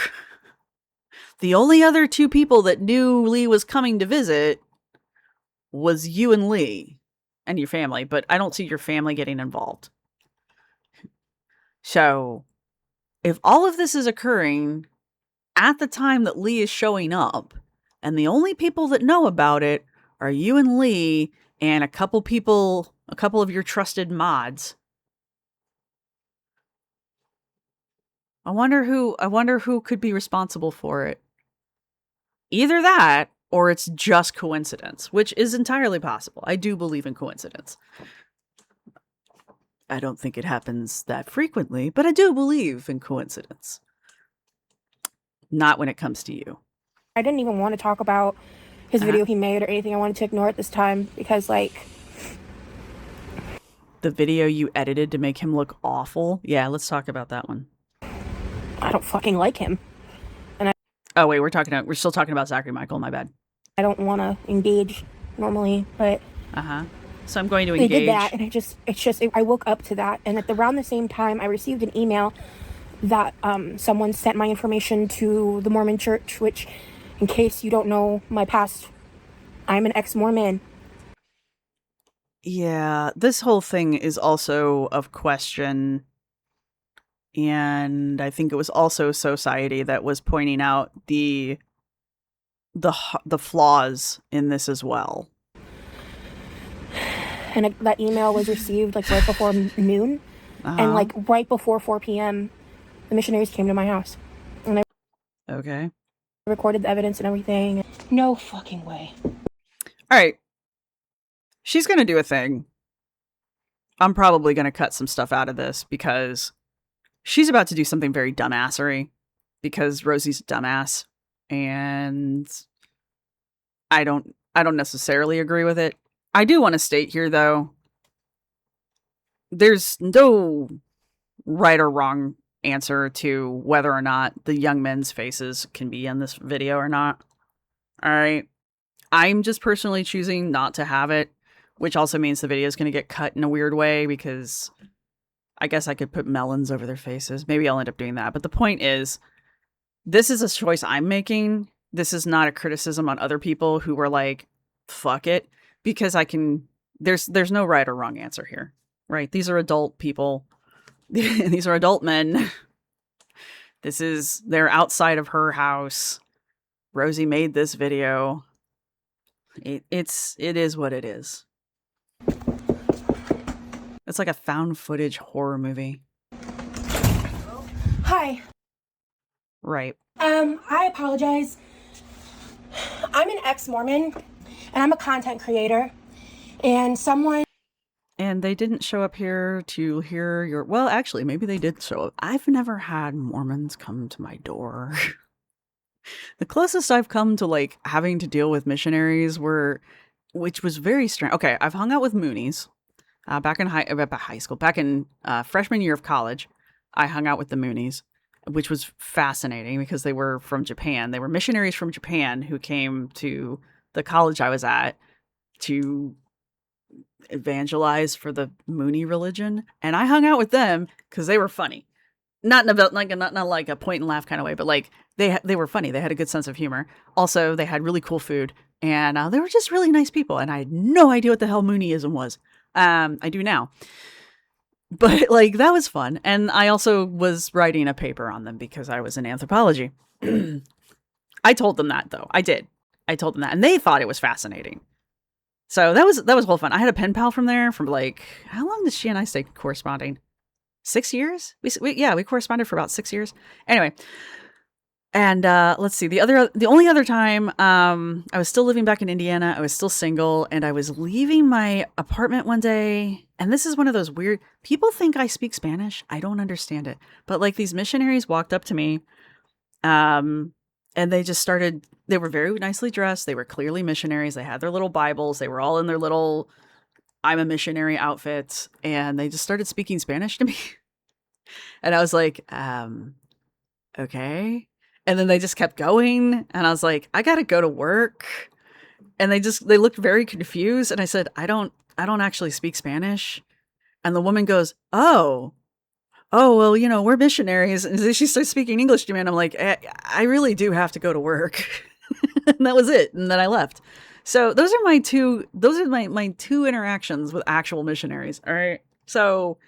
Speaker 2: the only other two people that knew Lee was coming to visit was you and Lee and your family, but I don't see your family getting involved. So if all of this is occurring at the time that Lee is showing up, and the only people that know about it are you and Lee and a couple of your trusted mods, I wonder who could be responsible for it. Either that, or it's just coincidence, which is entirely possible. I do believe in coincidence. I don't think it happens that frequently, but I do believe in coincidence. Not when it comes to you.
Speaker 3: I didn't even want to talk about his video he made or anything. I wanted to ignore it this time because, like...
Speaker 2: The video you edited to make him look awful? Yeah, let's talk about that one.
Speaker 3: I don't fucking like him.
Speaker 2: Oh, wait, we're still talking about Zachary Michael, my bad.
Speaker 3: I don't want to engage normally, but...
Speaker 2: So I'm going to engage.
Speaker 3: They did that, and I woke up to that, and around the same time, I received an email that someone sent my information to the Mormon Church, which, in case you don't know my past, I'm an ex-Mormon.
Speaker 2: Yeah, this whole thing is also of question, and I think it was also society that was pointing out the flaws in this as well.
Speaker 3: And that email was received like right before noon, and like right before 4 p.m. the missionaries came to my house, and I recorded the evidence and everything. No fucking way.
Speaker 2: All right, she's gonna do a thing. I'm probably gonna cut some stuff out of this because she's about to do something very dumbassery, because Rosee's a dumbass, and I don't necessarily agree with it. I do want to state here, though, there's no right or wrong answer to whether or not the young men's faces can be in this video or not. All right. I'm just personally choosing not to have it, which also means the video is going to get cut in a weird way, because I guess I could put melons over their faces. Maybe I'll end up doing that. But the point is, this is a choice I'm making. This is not a criticism on other people who were like, fuck it. Because there's no right or wrong answer here, right? These are adult people. These are adult men. They're outside of her house. Rosee made this video. It is what it is. It's like a found footage horror movie.
Speaker 3: Hi.
Speaker 2: Right.
Speaker 3: I apologize. I'm an ex-Mormon. And I'm a content creator, and
Speaker 2: they didn't show up here to hear your... Well, actually, maybe they did show up. I've never had Mormons come to my door. The closest I've come to, like, having to deal with missionaries which was very strange. Okay, I've hung out with Moonies back in high school. Back in freshman year of college, I hung out with the Moonies, which was fascinating because they were from Japan. They were missionaries from Japan who came to the college I was at to evangelize for the Mooney religion, and I hung out with them because they were funny. Not like a point and laugh kind of way, but like they were funny. They had a good sense of humor. Also, they had really cool food, and they were just really nice people. And I had no idea what the hell Mooneyism was. I do now, but like that was fun. And I also was writing a paper on them because I was in anthropology. I told them that though. I did. I told them that, and they thought it was fascinating. So that was whole fun. I had a pen pal from there from like, how long did she and I stay corresponding? 6 years? We corresponded for about 6 years. Anyway, and let's see. The only other time, I was still living back in Indiana. I was still single, and I was leaving my apartment one day. And this is one of those weird. People think I speak Spanish. I don't understand it. But like these missionaries walked up to me, and they just started, they were very nicely dressed. They were clearly missionaries. They had their little Bibles. They were all in their little I'm a missionary outfits. And they just started speaking Spanish to me. And I was like, okay. And then they just kept going. And I was like, I got to go to work. And they looked very confused. And I said, I don't actually speak Spanish. And the woman goes, oh, well, you know, we're missionaries. And she starts speaking English to me. And I'm like, I really do have to go to work. And that was it. And then I left. So those are my two interactions with actual missionaries. All right. So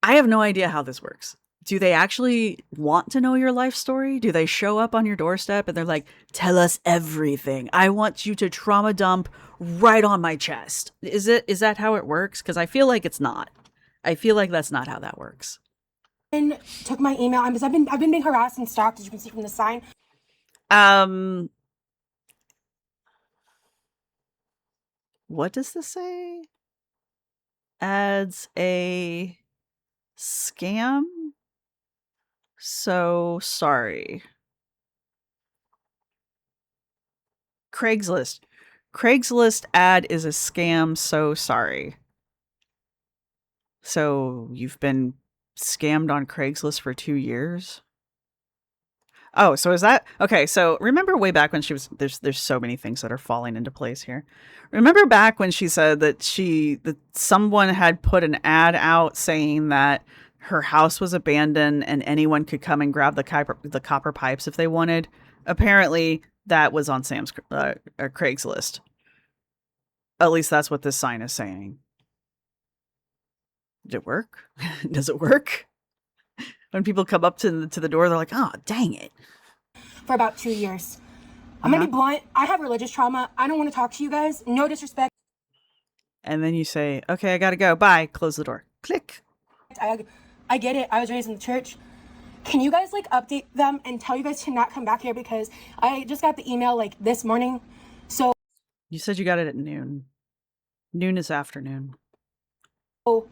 Speaker 2: I have no idea how this works. Do they actually want to know your life story? Do they show up on your doorstep and they're like, tell us everything. I want you to trauma dump right on my chest. Is that how it works? Because I feel like it's not. I feel like that's not how that works.
Speaker 4: And took my email because I've been being harassed and stalked, as you can see from the sign.
Speaker 2: What does this say? Adds a scam? So sorry. Craigslist ad is a scam. So sorry. So you've been scammed on Craigslist for 2 years? Oh, so is that okay? So remember way back when she was there's so many things that are falling into place here. Remember back when she said that someone had put an ad out saying that her house was abandoned and anyone could come and grab the copper pipes if they wanted. Apparently, that was on Sam's Craigslist. At least that's what this sign is saying. Did it work? Does it work? When people come up to the door, they're like, "Oh, dang it!"
Speaker 4: For about 2 years. I'm gonna be blunt. I have religious trauma. I don't want to talk to you guys. No disrespect.
Speaker 2: And then you say, "Okay, I gotta go. Bye." Close the door. Click.
Speaker 4: I get it. I was raised in the church. Can you guys update them and tell you guys to not come back here because I just got the email this morning. So
Speaker 2: you said you got it at noon. Noon is afternoon.
Speaker 4: Oh,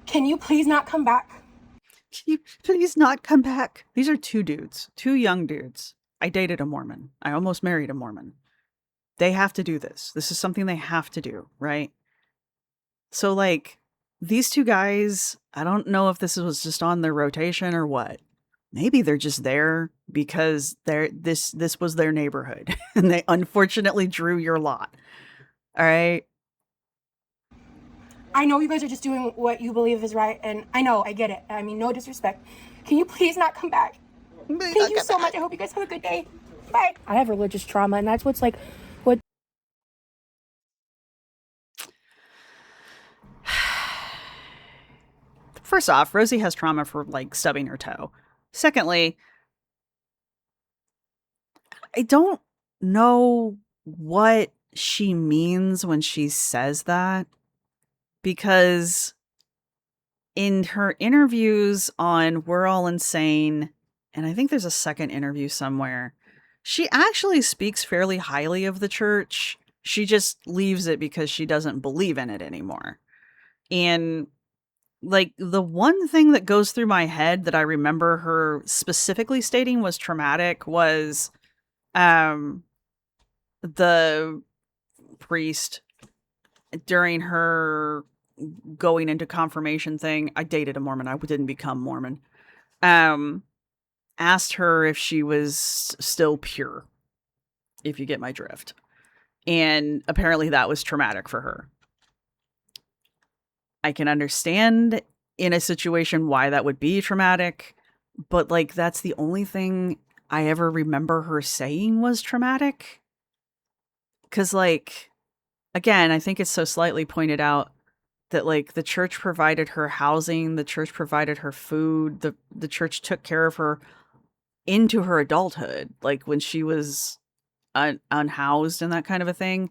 Speaker 4: can you please not come back?
Speaker 2: Can you please not come back? These are two young dudes. I dated a Mormon. I almost married a Mormon. They have to do this. This is something they have to do, right? So these two guys, I don't know if this was just on their rotation or what. Maybe they're just there because this was their neighborhood and they unfortunately drew your lot. All right.
Speaker 4: I know you guys are just doing what you believe is right, and I get it. I mean, no disrespect. Can you please not come back? Thank you so much. I hope you guys have a good day. Bye. I have religious trauma, and that's what.
Speaker 2: First off, Rosee has trauma for stubbing her toe. Secondly, I don't know what she means when she says that, because in her interviews on We're All Insane, and I think there's a second interview somewhere, she actually speaks fairly highly of the church. She just leaves it because she doesn't believe in it anymore. And the one thing that goes through my head that I remember her specifically stating was traumatic was the priest during her going into confirmation thing. I dated a Mormon. I didn't become Mormon. Asked her if she was still pure, if you get my drift. And apparently that was traumatic for her. I can understand in a situation why that would be traumatic, but that's the only thing I ever remember her saying was traumatic. Because again, I think it's so slightly pointed out that the church provided her housing, the church provided her food, the church took care of her into her adulthood. When she was unhoused and that kind of a thing,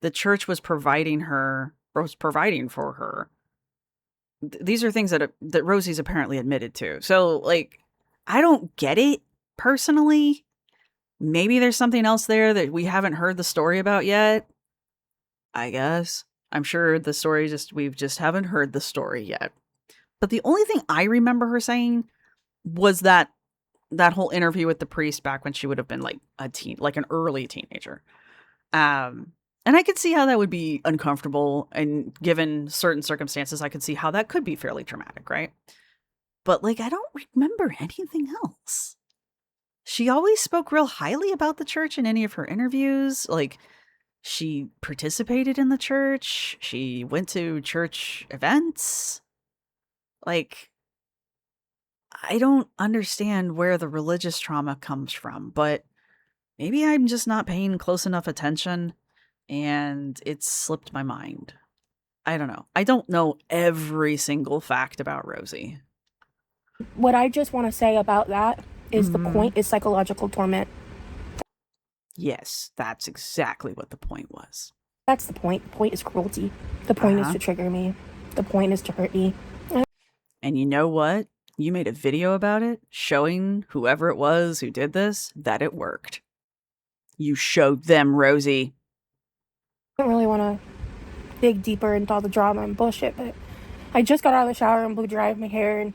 Speaker 2: the church was providing for her. These are things that Rosee's apparently admitted to. So I don't get it personally. Maybe there's something else there that we haven't heard the story about yet. I guess. I'm sure the story we just haven't heard the story yet. But the only thing I remember her saying was that whole interview with the priest back when she would have been a teen, an early teenager. And I could see how that would be uncomfortable, and given certain circumstances, I could see how that could be fairly traumatic, right? But, like, I don't remember anything else. She always spoke real highly about the church in any of her interviews. Like, she participated in the church. She went to church events. Like, I don't understand where the religious trauma comes from, but maybe I'm just not paying close enough attention and it's slipped my mind. I don't know. I don't know every single fact about Rosee.
Speaker 4: What I just want to say about that is the point is psychological torment.
Speaker 2: Yes, that's exactly what the point was.
Speaker 4: That's the point. The point is cruelty. The point is to trigger me. The point is to hurt me.
Speaker 2: And you know what? You made a video about it, showing whoever it was who did this, that it worked. You showed them, Rosee.
Speaker 4: I don't really want to dig deeper into all the drama and bullshit, but I just got out of the shower and blew dried my hair. And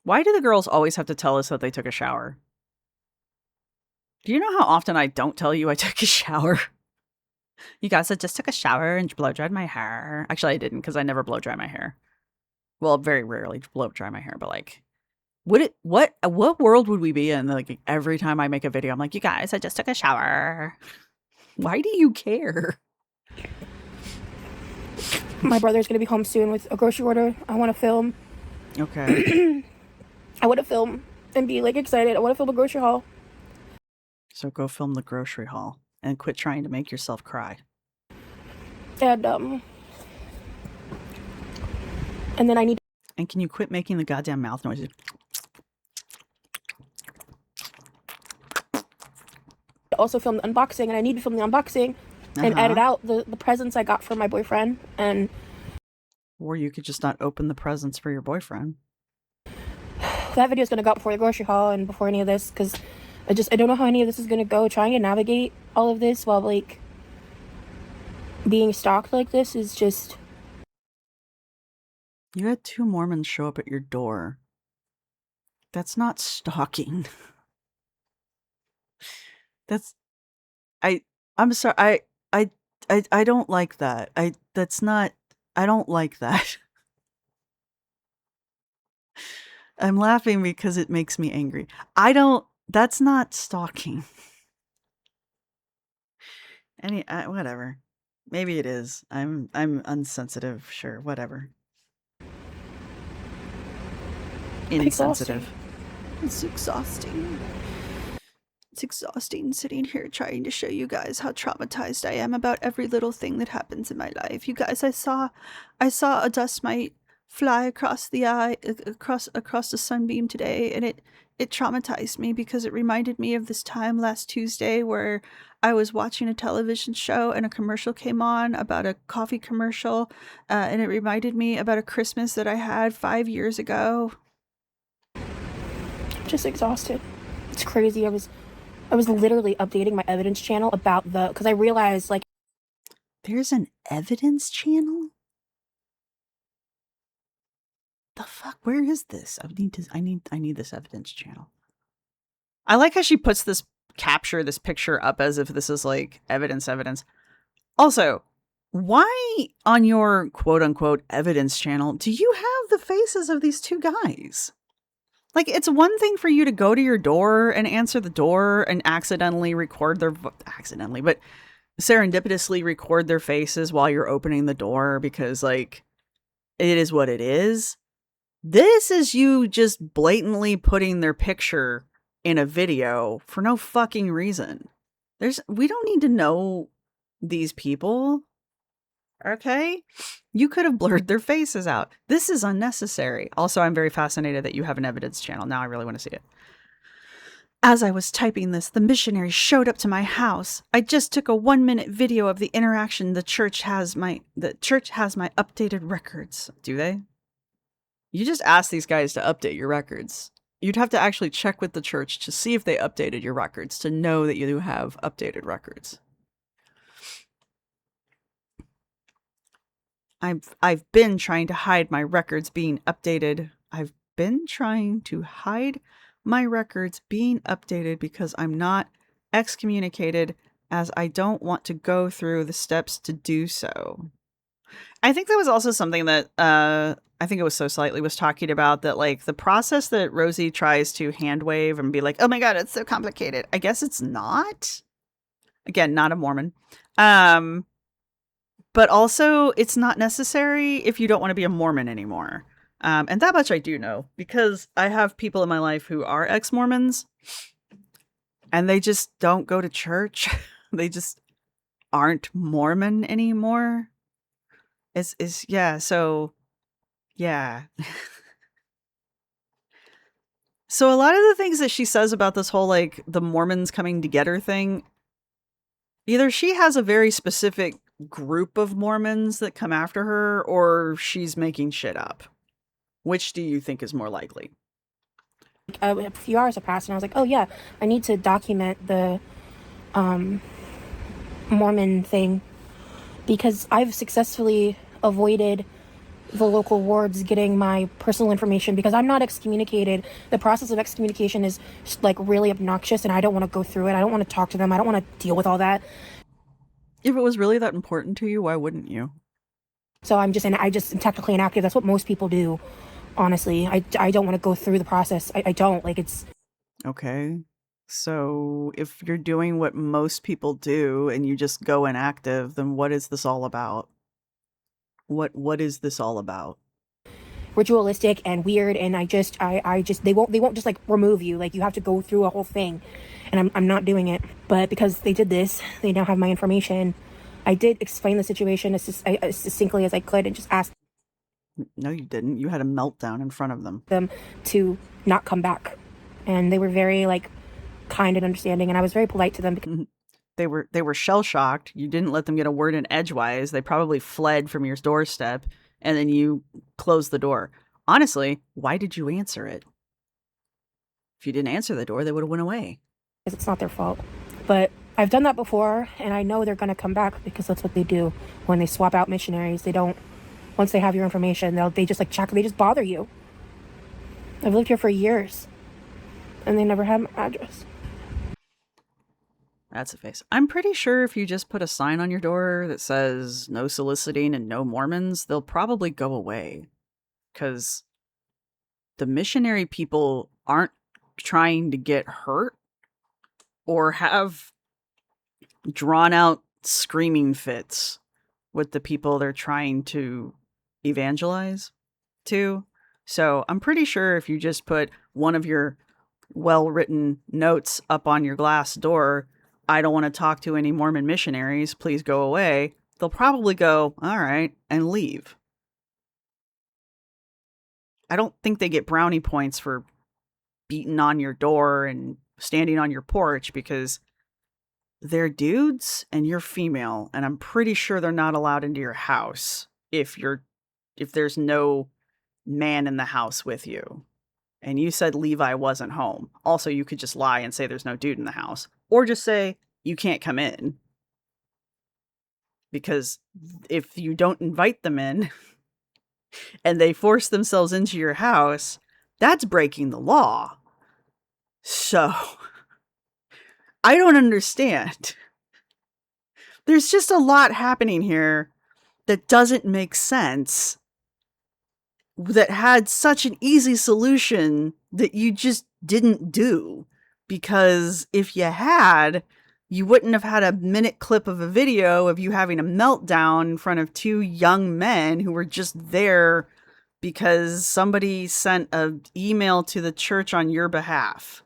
Speaker 2: why do the girls always have to tell us that they took a shower? Do you know how often I don't tell you I took a shower? You guys, I just took a shower and blow dried my hair. Actually, I didn't, because I never blow dry my hair. Well, very rarely blow dry my hair, but like, what world would we be in? Like, every time I make a video, I'm like, you guys, I just took a shower. Why do you care?
Speaker 4: My brother's going to be home soon with a grocery order. I want to film.
Speaker 2: Okay.
Speaker 4: I want to film and be like excited. I want to film a grocery haul.
Speaker 2: So go film the grocery haul and quit trying to make yourself cry.
Speaker 4: And then I need.
Speaker 2: And can you quit making the goddamn mouth noises?
Speaker 4: To also film the unboxing, and I need to film the unboxing and edit out the presents I got from my boyfriend. And
Speaker 2: or you could just not open the presents for your boyfriend.
Speaker 4: That video is going to go up before the grocery haul and before any of this, because I don't know how any of this is going to go. Trying to navigate all of this while like being stalked like this is just.
Speaker 2: You had 2 Mormons show up at your door. That's not stalking. That's I'm sorry. I don't like that. I don't like that. I'm laughing because it makes me angry. That's not stalking. Whatever. Maybe it is. I'm unsensitive, sure, whatever. Insensitive. It's exhausting. It's exhausting sitting here trying to show you guys how traumatized I am about every little thing that happens in my life. You guys, I saw a dust mite fly across the eye, across the sunbeam today, and it traumatized me because it reminded me of this time last Tuesday where I was watching a television show and a commercial came on about a coffee commercial, and it reminded me about a Christmas that I had 5 years ago.
Speaker 4: I'm just exhausted. It's crazy. I was literally updating my evidence channel about because I realized like
Speaker 2: there's an evidence channel? The fuck? Where is this? I need this evidence channel. I like how she puts this picture up as if this is like evidence. Also, why on your quote unquote evidence channel do you have the faces of these 2 guys? Like, it's one thing for you to go to your door and answer the door and accidentally record but serendipitously record their faces while you're opening the door because, like, it is what it is. This is you just blatantly putting their picture in a video for no fucking reason. We don't need to know these people. Okay? You could have blurred their faces out. This is unnecessary. Also, I'm very fascinated that you have an evidence channel. Now I really want to see it. As I was typing this, the missionary showed up to my house. I just took a 1-minute video of the interaction. The church has my updated records. Do they? You just asked these guys to update your records. You'd have to actually check with the church to see if they updated your records to know that you do have updated records. I've been trying to hide my records being updated. I've been trying to hide my records being updated because I'm not excommunicated, as I don't want to go through the steps to do so. I think that was also something that I I think it was So Slightly, was talking about that, like, the process that Rosee tries to hand wave and be like, oh my God, it's so complicated. I guess it's not. Again, not a Mormon. But also, it's not necessary if you don't want to be a Mormon anymore. And that much I do know, because I have people in my life who are ex-Mormons, and they just don't go to church. They just aren't Mormon anymore. Yeah, so, yeah. So a lot of the things that she says about this whole, like, the Mormons coming together thing, either she has a very specific group of Mormons that come after her, or she's making shit up. Which do you think is more likely?
Speaker 4: A few hours have passed, and I was like, oh yeah, I need to document the Mormon thing, because I've successfully avoided the local wards getting my personal information because I'm not excommunicated. The process of excommunication is like really obnoxious, and I don't want to go through it. I don't want to talk to them. I don't want to deal with all that.
Speaker 2: If it was really that important to you, why wouldn't you?
Speaker 4: So I just am technically inactive. That's what most people do. Honestly, I don't want to go through the process. I don't, like, it's
Speaker 2: okay. So if you're doing what most people do and you just go inactive, then what is this all about? What is this all about?
Speaker 4: ritualistic and weird, and I just they won't just like remove you. Like, you have to go through a whole thing, and I'm not doing it. But because they did this, they now have my information. I did explain the situation as succinctly as I could and just asked
Speaker 2: No, you didn't. You had a meltdown in front of them.
Speaker 4: them to not come back, and they were very like kind and understanding, and I was very polite to them because
Speaker 2: They were shell-shocked. You didn't let them get a word in edgewise. They probably fled from your doorstep, and then you closed the door. Honestly, why did you answer it? If you didn't answer the door, they would have went away.
Speaker 4: it's not their fault. But I've done that before, and I know they're going to come back because that's what they do when they swap out missionaries. They don't, once they have your information, they just like check, they just bother you. I've lived here for years, and they never had my address.
Speaker 2: That's a face. I'm pretty sure if you just put a sign on your door that says no soliciting and no Mormons, they'll probably go away. Because the missionary people aren't trying to get hurt or have drawn out screaming fits with the people they're trying to evangelize to. So I'm pretty sure if you just put one of your well-written notes up on your glass door, I don't want to talk to any Mormon missionaries, please go away, they'll probably go, all right, and leave. I don't think they get brownie points for beating on your door and standing on your porch because they're dudes and you're female, and I'm pretty sure they're not allowed into your house if there's no man in the house with you. And you said Levi wasn't home. Also, you could just lie and say there's no dude in the house. Or just say you can't come in. Because if you don't invite them in and they force themselves into your house, that's breaking the law. So, I don't understand. There's just a lot happening here that doesn't make sense, that had such an easy solution that you just didn't do. Because if you had, you wouldn't have had a minute clip of a video of you having a meltdown in front of two young men who were just there because somebody sent an email to the church on your behalf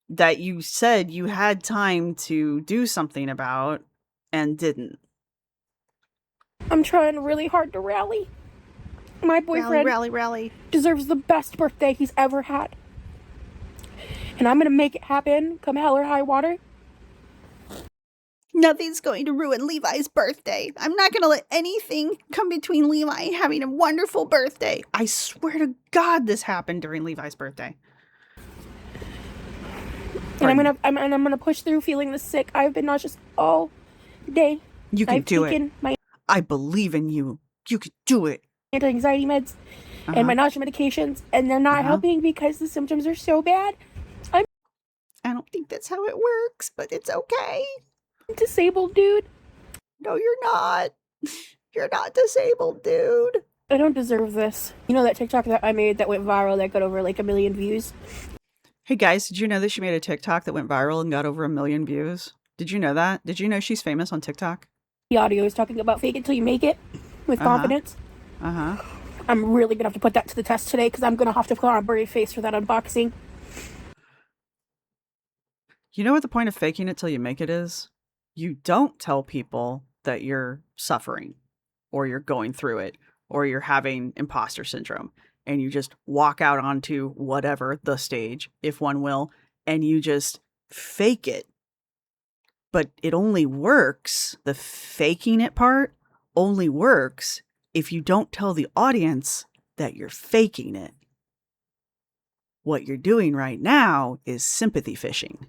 Speaker 2: that you said you had time to do something about and didn't.
Speaker 4: I'm trying really hard to rally. My boyfriend
Speaker 2: Rally.
Speaker 4: deserves the best birthday he's ever had. And I'm going to make it happen, come hell or high water.
Speaker 2: Nothing's going to ruin Levi's birthday. I'm not going to let anything come between Levi having a wonderful birthday. I swear to God this happened during Levi's birthday.
Speaker 4: And I'm gonna push through feeling this sick. I've been nauseous all day.
Speaker 2: You can do it.
Speaker 4: I've taken my
Speaker 2: I believe in you. You can do it.
Speaker 4: anti-anxiety meds and my nausea medications, and they're not helping because the symptoms are so bad.
Speaker 2: I don't think that's how it works, but it's okay.
Speaker 4: I'm disabled, dude.
Speaker 2: No, you're not. You're not disabled, dude.
Speaker 4: I don't deserve this. You know that TikTok that I made that went viral that got over like 1 million views?
Speaker 2: Hey guys, did you know that she made a TikTok that went viral and got over 1 million views? Did you know that? Did you know she's famous on TikTok?
Speaker 4: The audio is talking about fake it till you make it with confidence. I'm really gonna have to put that to the test today because I'm gonna have to put on a brave face for that unboxing.
Speaker 2: You know what the point of faking it till you make it is? You don't tell people that you're suffering or you're going through it or you're having imposter syndrome, and you just walk out onto whatever, the stage, if one will, and you just fake it. But it only works, the faking it part only works if you don't tell the audience that you're faking it. What you're doing right now is sympathy fishing.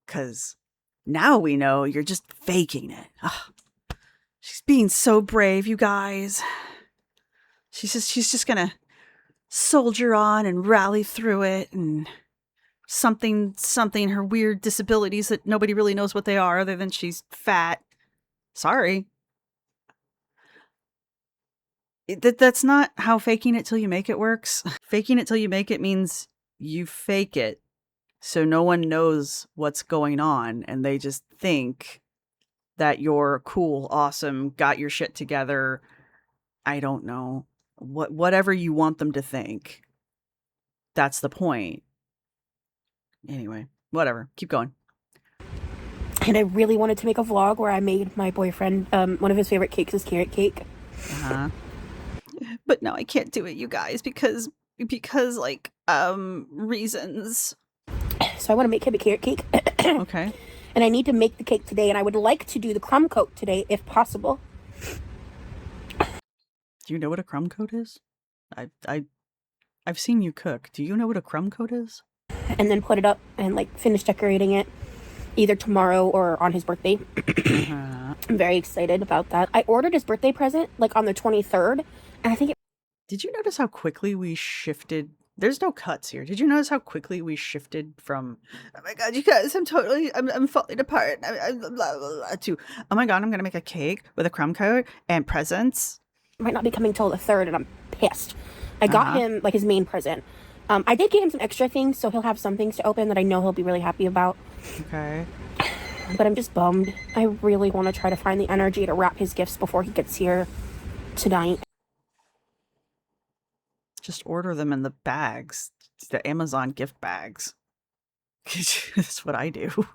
Speaker 2: Because now we know you're just faking it. Ugh. She's being so brave, you guys. She's just gonna soldier on and rally through it, and something, her weird disabilities that nobody really knows what they are other than she's fat. Sorry. That's not how faking it till you make it works. Faking it till you make it means you fake it so no one knows what's going on, and they just think that you're cool, awesome, got your shit together. I don't know. Whatever you want them to think. That's the point. Anyway, whatever. Keep going.
Speaker 4: And I really wanted to make a vlog where I made my boyfriend, one of his favorite cakes is carrot cake.
Speaker 2: But now I can't do it, you guys, because like, reasons.
Speaker 4: So I want to make him a carrot cake.
Speaker 2: Okay.
Speaker 4: And I need to make the cake today, and I would like to do the crumb coat today, if possible.
Speaker 2: Do you know what a crumb coat is? I've seen you cook. Do you know what a crumb coat is?
Speaker 4: And then put it up and like finish decorating it either tomorrow or on his birthday. I'm very excited about that. I ordered his birthday present like on the 23rd, and I think
Speaker 2: Did you notice how quickly we shifted? There's no cuts here. Did you notice how quickly we shifted from, oh my god, you guys, I'm falling apart, to, oh my god, I'm gonna make a cake with a crumb coat and presents?
Speaker 4: might not be coming till the 3rd, and I'm pissed. I got him like his main present. I did get him some extra things, so he'll have some things to open that I know he'll be really happy about.
Speaker 2: Okay.
Speaker 4: But I'm just bummed. I really want to try to find the energy to wrap his gifts before he gets here tonight.
Speaker 2: Just order them in the bags, the Amazon gift bags. That's what I do.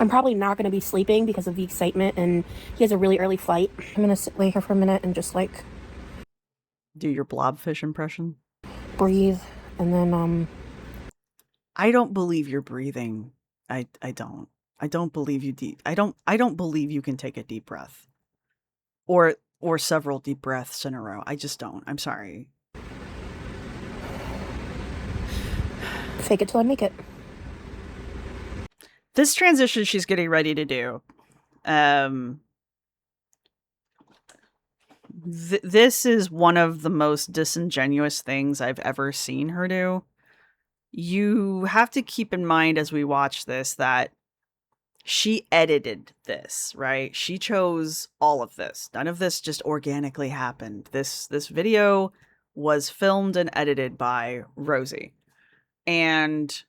Speaker 4: I'm probably not going to be sleeping because of the excitement, and he has a really early flight. I'm going to lay here for a minute and just like
Speaker 2: Do your blobfish impression.
Speaker 4: Breathe, and then
Speaker 2: I don't believe you're breathing. I don't. I don't believe you deep. I don't believe you can take a deep breath. Or several deep breaths in a row. I just don't. I'm sorry.
Speaker 4: Fake it till I make it.
Speaker 2: This transition she's getting ready to do. This is one of the most disingenuous things I've ever seen her do. You have to keep in mind as we watch this that she edited this, right? She chose all of this. None of this just organically happened. This video was filmed and edited by Rosee. And,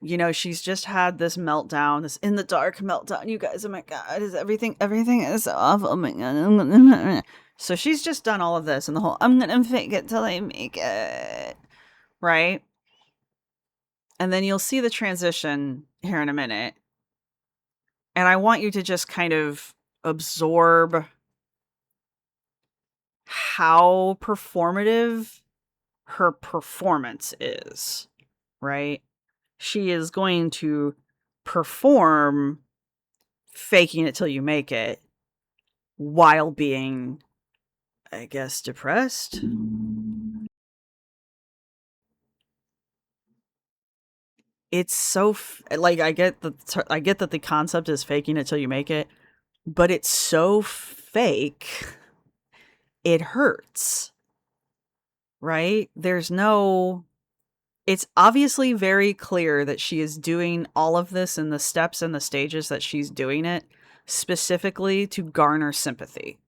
Speaker 2: you know, she's just had this meltdown, this in the dark meltdown. You guys, oh my god, is everything is awful. Oh my god. So she's just done all of this and the whole, I'm gonna fake it till I make it. Right? And then you'll see the transition here in a minute. And I want you to just kind of absorb how performative her performance is, right? She is going to perform faking it till you make it while being, I guess, depressed. It's so like I get that the concept is faking it till you make it, but it's so fake it hurts. Right? It's obviously very clear that she is doing all of this in the steps and the stages that she's doing it specifically to garner sympathy.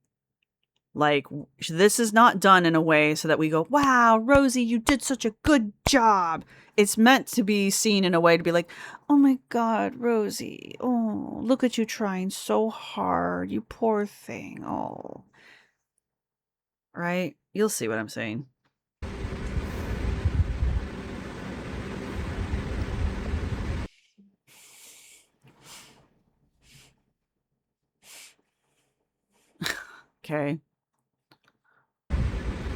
Speaker 2: Like, this is not done in a way so that we go, wow, Rosee, you did such a good job. It's meant to be seen in a way to be like, oh my God, Rosee. Oh, look at you trying so hard. You poor thing. Oh. Right? You'll see what I'm saying. Okay.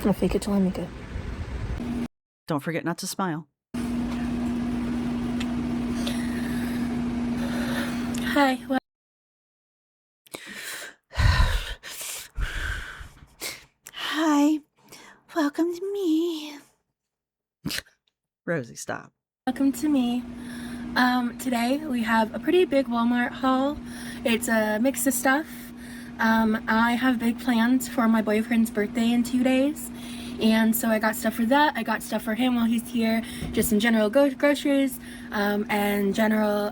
Speaker 4: I'll fake it till I make it.
Speaker 2: Don't forget not to smile.
Speaker 4: Hi. Well,
Speaker 2: Hi. Welcome to me. Rosee, stop.
Speaker 4: welcome to me. Today we have a pretty big Walmart haul. It's a mix of stuff. I have big plans for my boyfriend's birthday in 2 days. And so I got stuff for that. I got stuff for him while he's here. Just some general groceries and general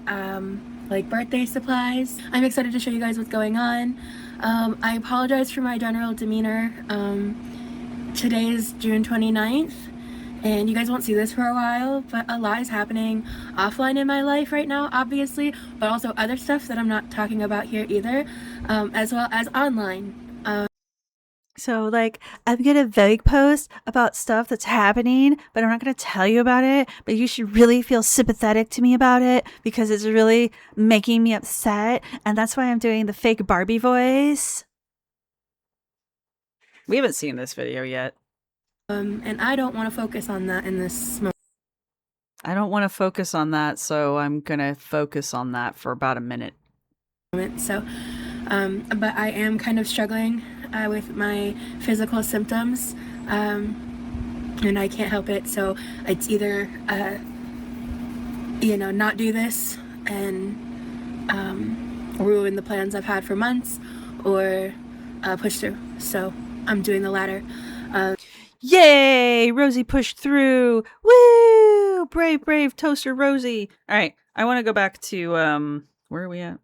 Speaker 4: like birthday supplies. I'm excited to show you guys what's going on. I apologize for my general demeanor. Today is June 29th. And you guys won't see this for a while, but a lot is happening offline in my life right now, obviously, but also other stuff that I'm not talking about here either, as well as online.
Speaker 2: So, like, I'm going to vague post about stuff that's happening, but I'm not going to tell you about it. But you should really feel sympathetic to me about it because it's really making me upset. And that's why I'm doing the fake Barbie voice. We haven't seen this video yet.
Speaker 4: And I don't want to focus on that in this moment.
Speaker 2: I don't want to focus on that, so I'm going to focus on that for about a minute.
Speaker 4: So, but I am kind of struggling with my physical symptoms, and I can't help it. So it's either, you know, not do this and ruin the plans I've had for months, or push through. So I'm doing the latter.
Speaker 2: Yay! Rosee pushed through. Woo! Brave, brave toaster Rosee. All right, I want to go back to where are we at?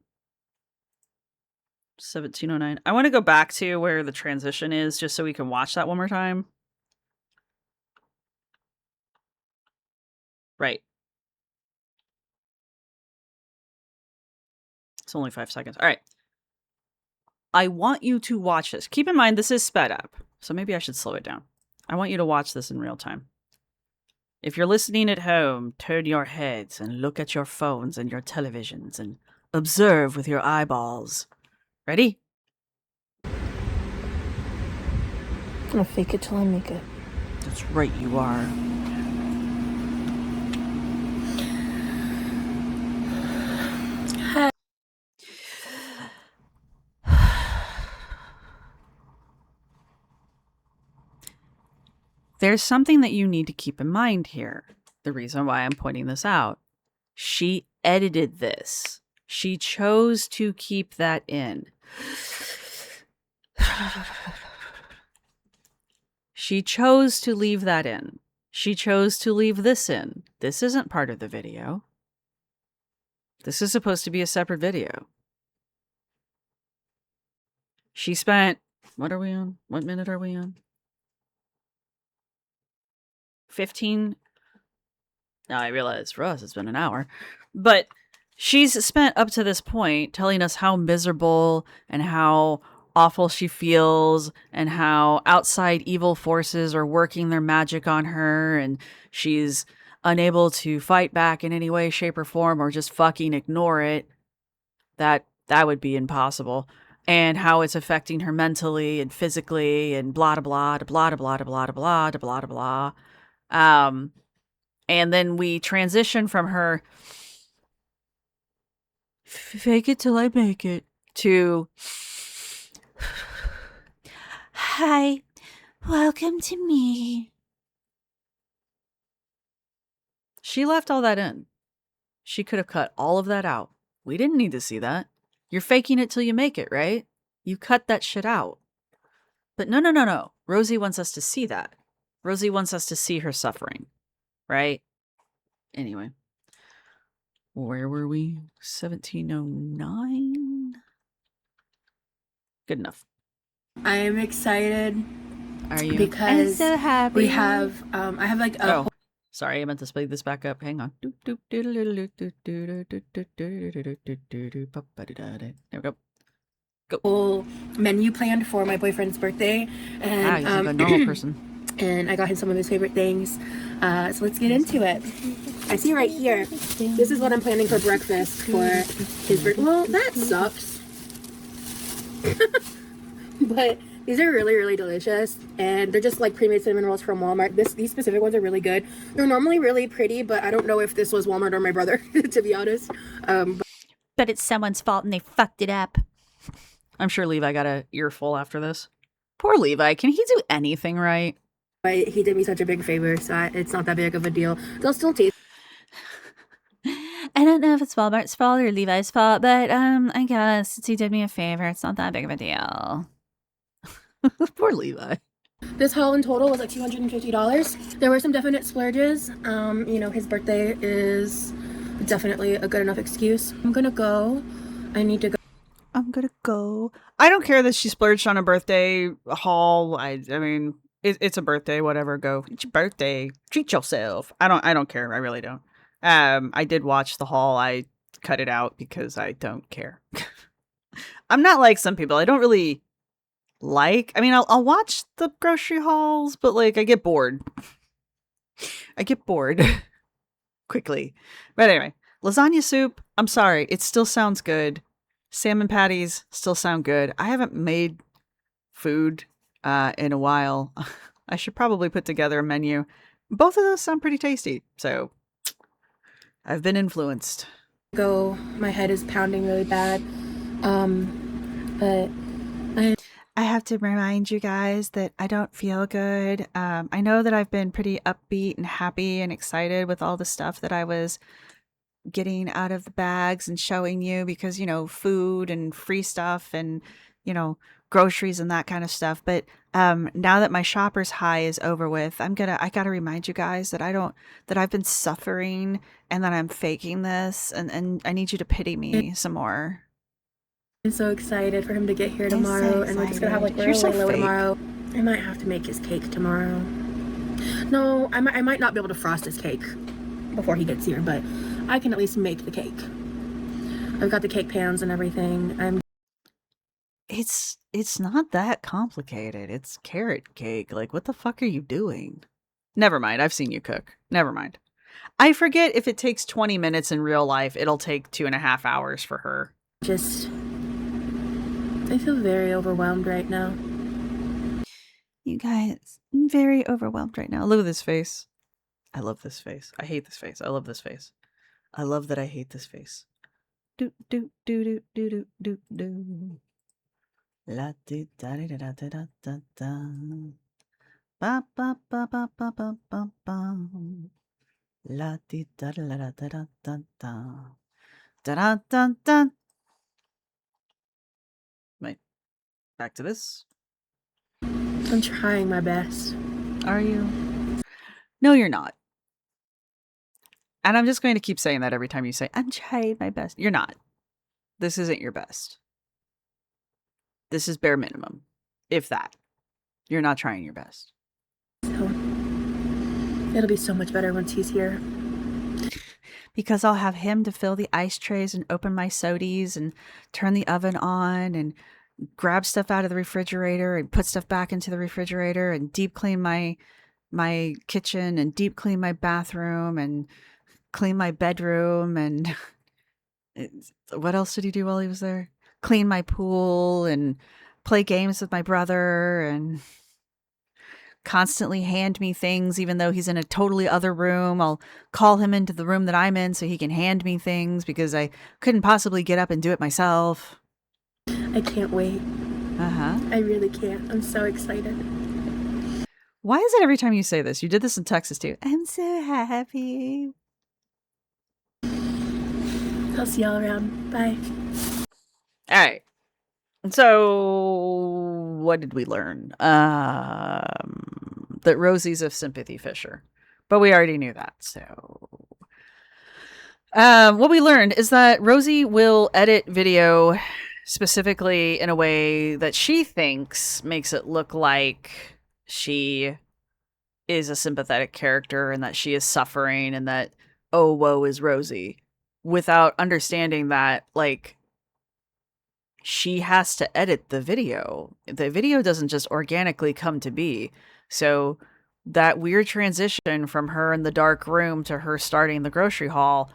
Speaker 2: 1709. I want to go back to where the transition is just so we can watch that one more time. Right. It's only 5 seconds. All right. I want you to watch this. Keep in mind, this is sped up, so maybe I should slow it down. I want you to watch this in real time. If you're listening at home, turn your heads and look at your phones and your televisions and observe with your eyeballs. Ready?
Speaker 4: I'll fake it till I make it.
Speaker 2: That's right, you are. There's something that you need to keep in mind here. The reason why I'm pointing this out. She edited this. She chose to keep that in. She chose to leave that in. She chose to leave this in. This isn't part of the video. This is supposed to be a separate video. She spent, what are we on? What minute are we on? 15. Now I realize for us it's been an hour. But she's spent up to this point telling us how miserable and how awful she feels and how outside evil forces are working their magic on her and she's unable to fight back in any way, shape, or form or just fucking ignore it. That would be impossible. And how it's affecting her mentally and physically and blah blah blah blah blah blah blah blah blah blah blah. And then we transition from her fake it till I make it to hi, welcome to me. She left all that in. She could have cut all of that out. We didn't need to see that. You're faking it till you make it, right? You cut that shit out. But no. Rosee wants us to see that. Rosee wants us to see her suffering, right? Anyway. Where were we? 1709? Good enough.
Speaker 3: I am excited.
Speaker 2: Are you?
Speaker 3: Because
Speaker 1: I'm so happy.
Speaker 3: we have, I have like a
Speaker 2: Oh, sorry, I meant to speed this back up. Hang on. There we go.
Speaker 3: whole menu planned for my boyfriend's birthday,
Speaker 2: Ah,
Speaker 3: and
Speaker 2: he's like a normal person.
Speaker 3: and I got him some of his favorite things. So let's get into it. I see right here. This is what I'm planning for breakfast for his birthday. Well, that sucks. But these are really, really delicious, and they're just like pre-made cinnamon rolls from Walmart. These specific ones are really good. They're normally really pretty, but I don't know if this was Walmart or my brother, to be honest.
Speaker 1: But it's someone's fault and they fucked it up.
Speaker 2: I'm sure Levi got a earful after this. Poor Levi. Can he do anything right?
Speaker 3: But he did me such a big favor, so it's not that big of a deal. They'll still taste.
Speaker 1: I don't know if it's Walmart's fault or Levi's fault, but I guess since he did me a favor, it's not that big of a deal.
Speaker 2: Poor Levi.
Speaker 3: This haul in total was like $250. There were some definite splurges. You know, his birthday is definitely a good enough excuse. I'm gonna go. I need to go.
Speaker 2: I'm gonna go. I don't care that she splurged on a birthday haul. I mean, it's a birthday. Whatever. Go. It's your birthday. Treat yourself. I don't care. I really don't. I did watch the haul. I cut it out because I don't care. I'm not like some people. I don't really like. I mean, I'll watch the grocery hauls, but like I get bored. I get bored quickly. But anyway, lasagna soup. I'm sorry. It still sounds good. Salmon patties still sound good. I haven't made food in a while. I should probably put together a menu. Both of those sound pretty tasty. So I've been influenced.
Speaker 3: Go. My head is pounding really bad. But
Speaker 2: I have to remind you guys that I don't feel good. I know that I've been pretty upbeat and happy and excited with all the stuff that I was getting out of the bags and showing you because, you know, food and free stuff and, you know, groceries and that kind of stuff. But now that my shopper's high is over with, I gotta remind you guys that that I've been suffering and that I'm faking this and I need you to pity me some more.
Speaker 3: I'm so excited for him to get here tomorrow, and we're just gonna have like
Speaker 2: You're so
Speaker 3: low
Speaker 2: fake.
Speaker 3: tomorrow. I might have to make his cake tomorrow. No, I might not be able to frost his cake before he gets here, but I can at least make the cake. I've got the cake pans and everything.
Speaker 2: It's not that complicated. It's carrot cake. Like, what the fuck are you doing? Never mind. I've seen you cook. Never mind. I forget if it takes 20 minutes in real life, it'll take 2.5 hours for her.
Speaker 3: I feel very overwhelmed right now.
Speaker 2: You guys, I'm very overwhelmed right now. Look at this face. I love this face. I hate this face. I love this face. I love that I hate this face. Do do do do do do do do. La di da di da da da da da. Ba ba ba ba ba ba ba ba. La di da da da da da da da. Da da da da. Wait. Back to this.
Speaker 3: I'm trying my best.
Speaker 2: Are you? No, you're not. And I'm just going to keep saying that every time you say, I'm trying my best. You're not. This isn't your best. This is bare minimum. If that. You're not trying your best.
Speaker 3: So, it'll be so much better once he's here.
Speaker 2: Because I'll have him to fill the ice trays and open my sodies and turn the oven on and grab stuff out of the refrigerator and put stuff back into the refrigerator and deep clean my kitchen and deep clean my bathroom and clean my bedroom and what else did he do while he was there? Clean my pool and play games with my brother and constantly hand me things even though he's in a totally other room. I'll call him into the room that I'm in so he can hand me things because I couldn't possibly get up and do it myself.
Speaker 3: I can't wait.
Speaker 2: Uh-huh.
Speaker 3: I really can't. I'm so excited.
Speaker 2: Why is it every time you say this? You did this in Texas too. I'm so happy.
Speaker 3: I'll see y'all around. Bye.
Speaker 2: All right. So what did we learn? That Rosie's a sympathy fisher. But we already knew that. So what we learned is that Rosee will edit video specifically in a way that she thinks makes it look like she is a sympathetic character and that she is suffering and that, oh, woe is Rosee, without understanding that, like, she has to edit the video. The video doesn't just organically come to be. So that weird transition from her in the dark room to her starting the grocery haul,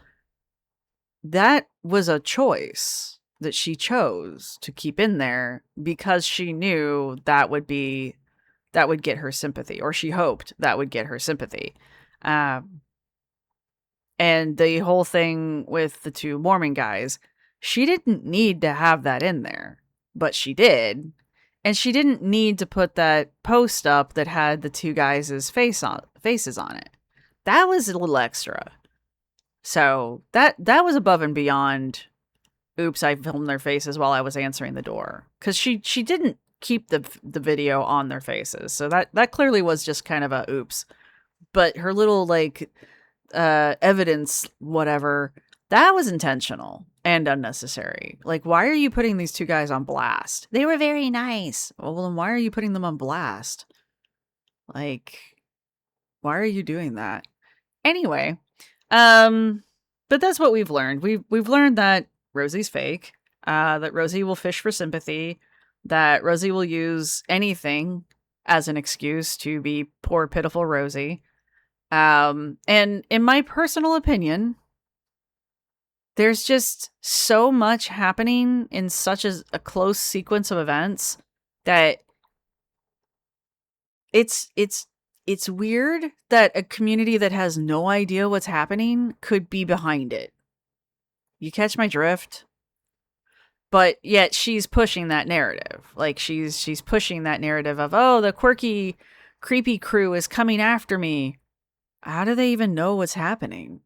Speaker 2: that was a choice that she chose to keep in there because she knew that would get her sympathy, or she hoped that would get her sympathy. And the whole thing with the two Mormon guys, she didn't need to have that in there, but she did. And she didn't need to put that post up that had the two guys' faces on it. That was a little extra. So that was above and beyond, oops, I filmed their faces while I was answering the door. Because she didn't keep the video on their faces. So that clearly was just kind of a oops. But her little, like, evidence, whatever, that was intentional and unnecessary. Like, why are you putting these two guys on blast? They were very nice. Well, then why are you putting them on blast? Like, why are you doing that? Anyway, but that's what we've learned. We've learned that Rosee's fake, that Rosee will fish for sympathy, that Rosee will use anything as an excuse to be poor, pitiful Rosee. And in my personal opinion, there's just so much happening in such a close sequence of events that it's weird that a community that has no idea what's happening could be behind it. You catch my drift? But yet she's pushing that narrative. Like, she's pushing that narrative of, oh, the quirky, creepy crew is coming after me. How do they even know what's happening?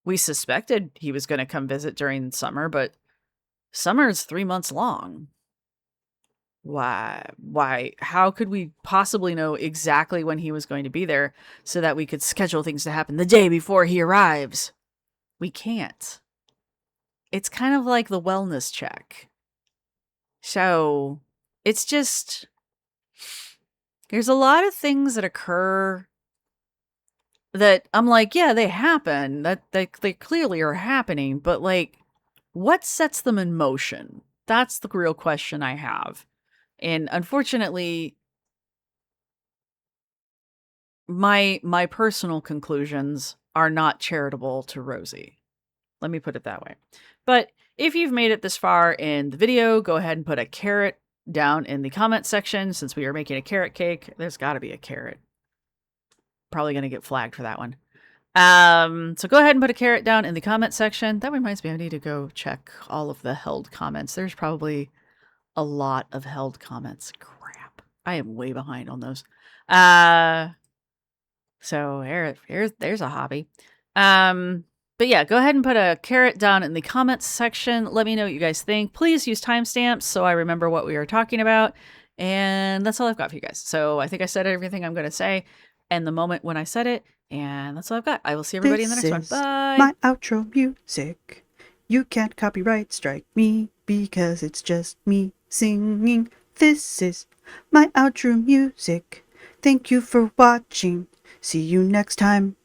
Speaker 2: We suspected he was going to come visit during summer, but summer is 3 months long. Why? How could we possibly know exactly when he was going to be there so that we could schedule things to happen the day before he arrives? We can't. It's kind of like the wellness check. So it's just, there's a lot of things that occur that I'm like, yeah, they happen. That they clearly are happening, but like, what sets them in motion? That's the real question I have. And unfortunately, my personal conclusions are not charitable to Rosee. Let me put it that way. But if you've made it this far in the video, go ahead and put a carrot down in the comment section. Since we are making a carrot cake, there's got to be a carrot. Probably going to get flagged for that one. So go ahead and put a carrot down in the comment section. That reminds me, I need to go check all of the held comments. There's probably a lot of held comments. Crap. I am way behind on those. So there's a hobby. But yeah, go ahead and put a carrot down in the comments section. Let me know what you guys think. Please use timestamps so I remember what we were talking about. And that's all I've got for you guys. So I think I said everything I'm going to say and the moment when I said it. And that's all I've got. I will see everybody in the next one. Bye.
Speaker 1: My outro music. You can't copyright strike me because it's just me singing. This is my outro music. Thank you for watching. See you next time.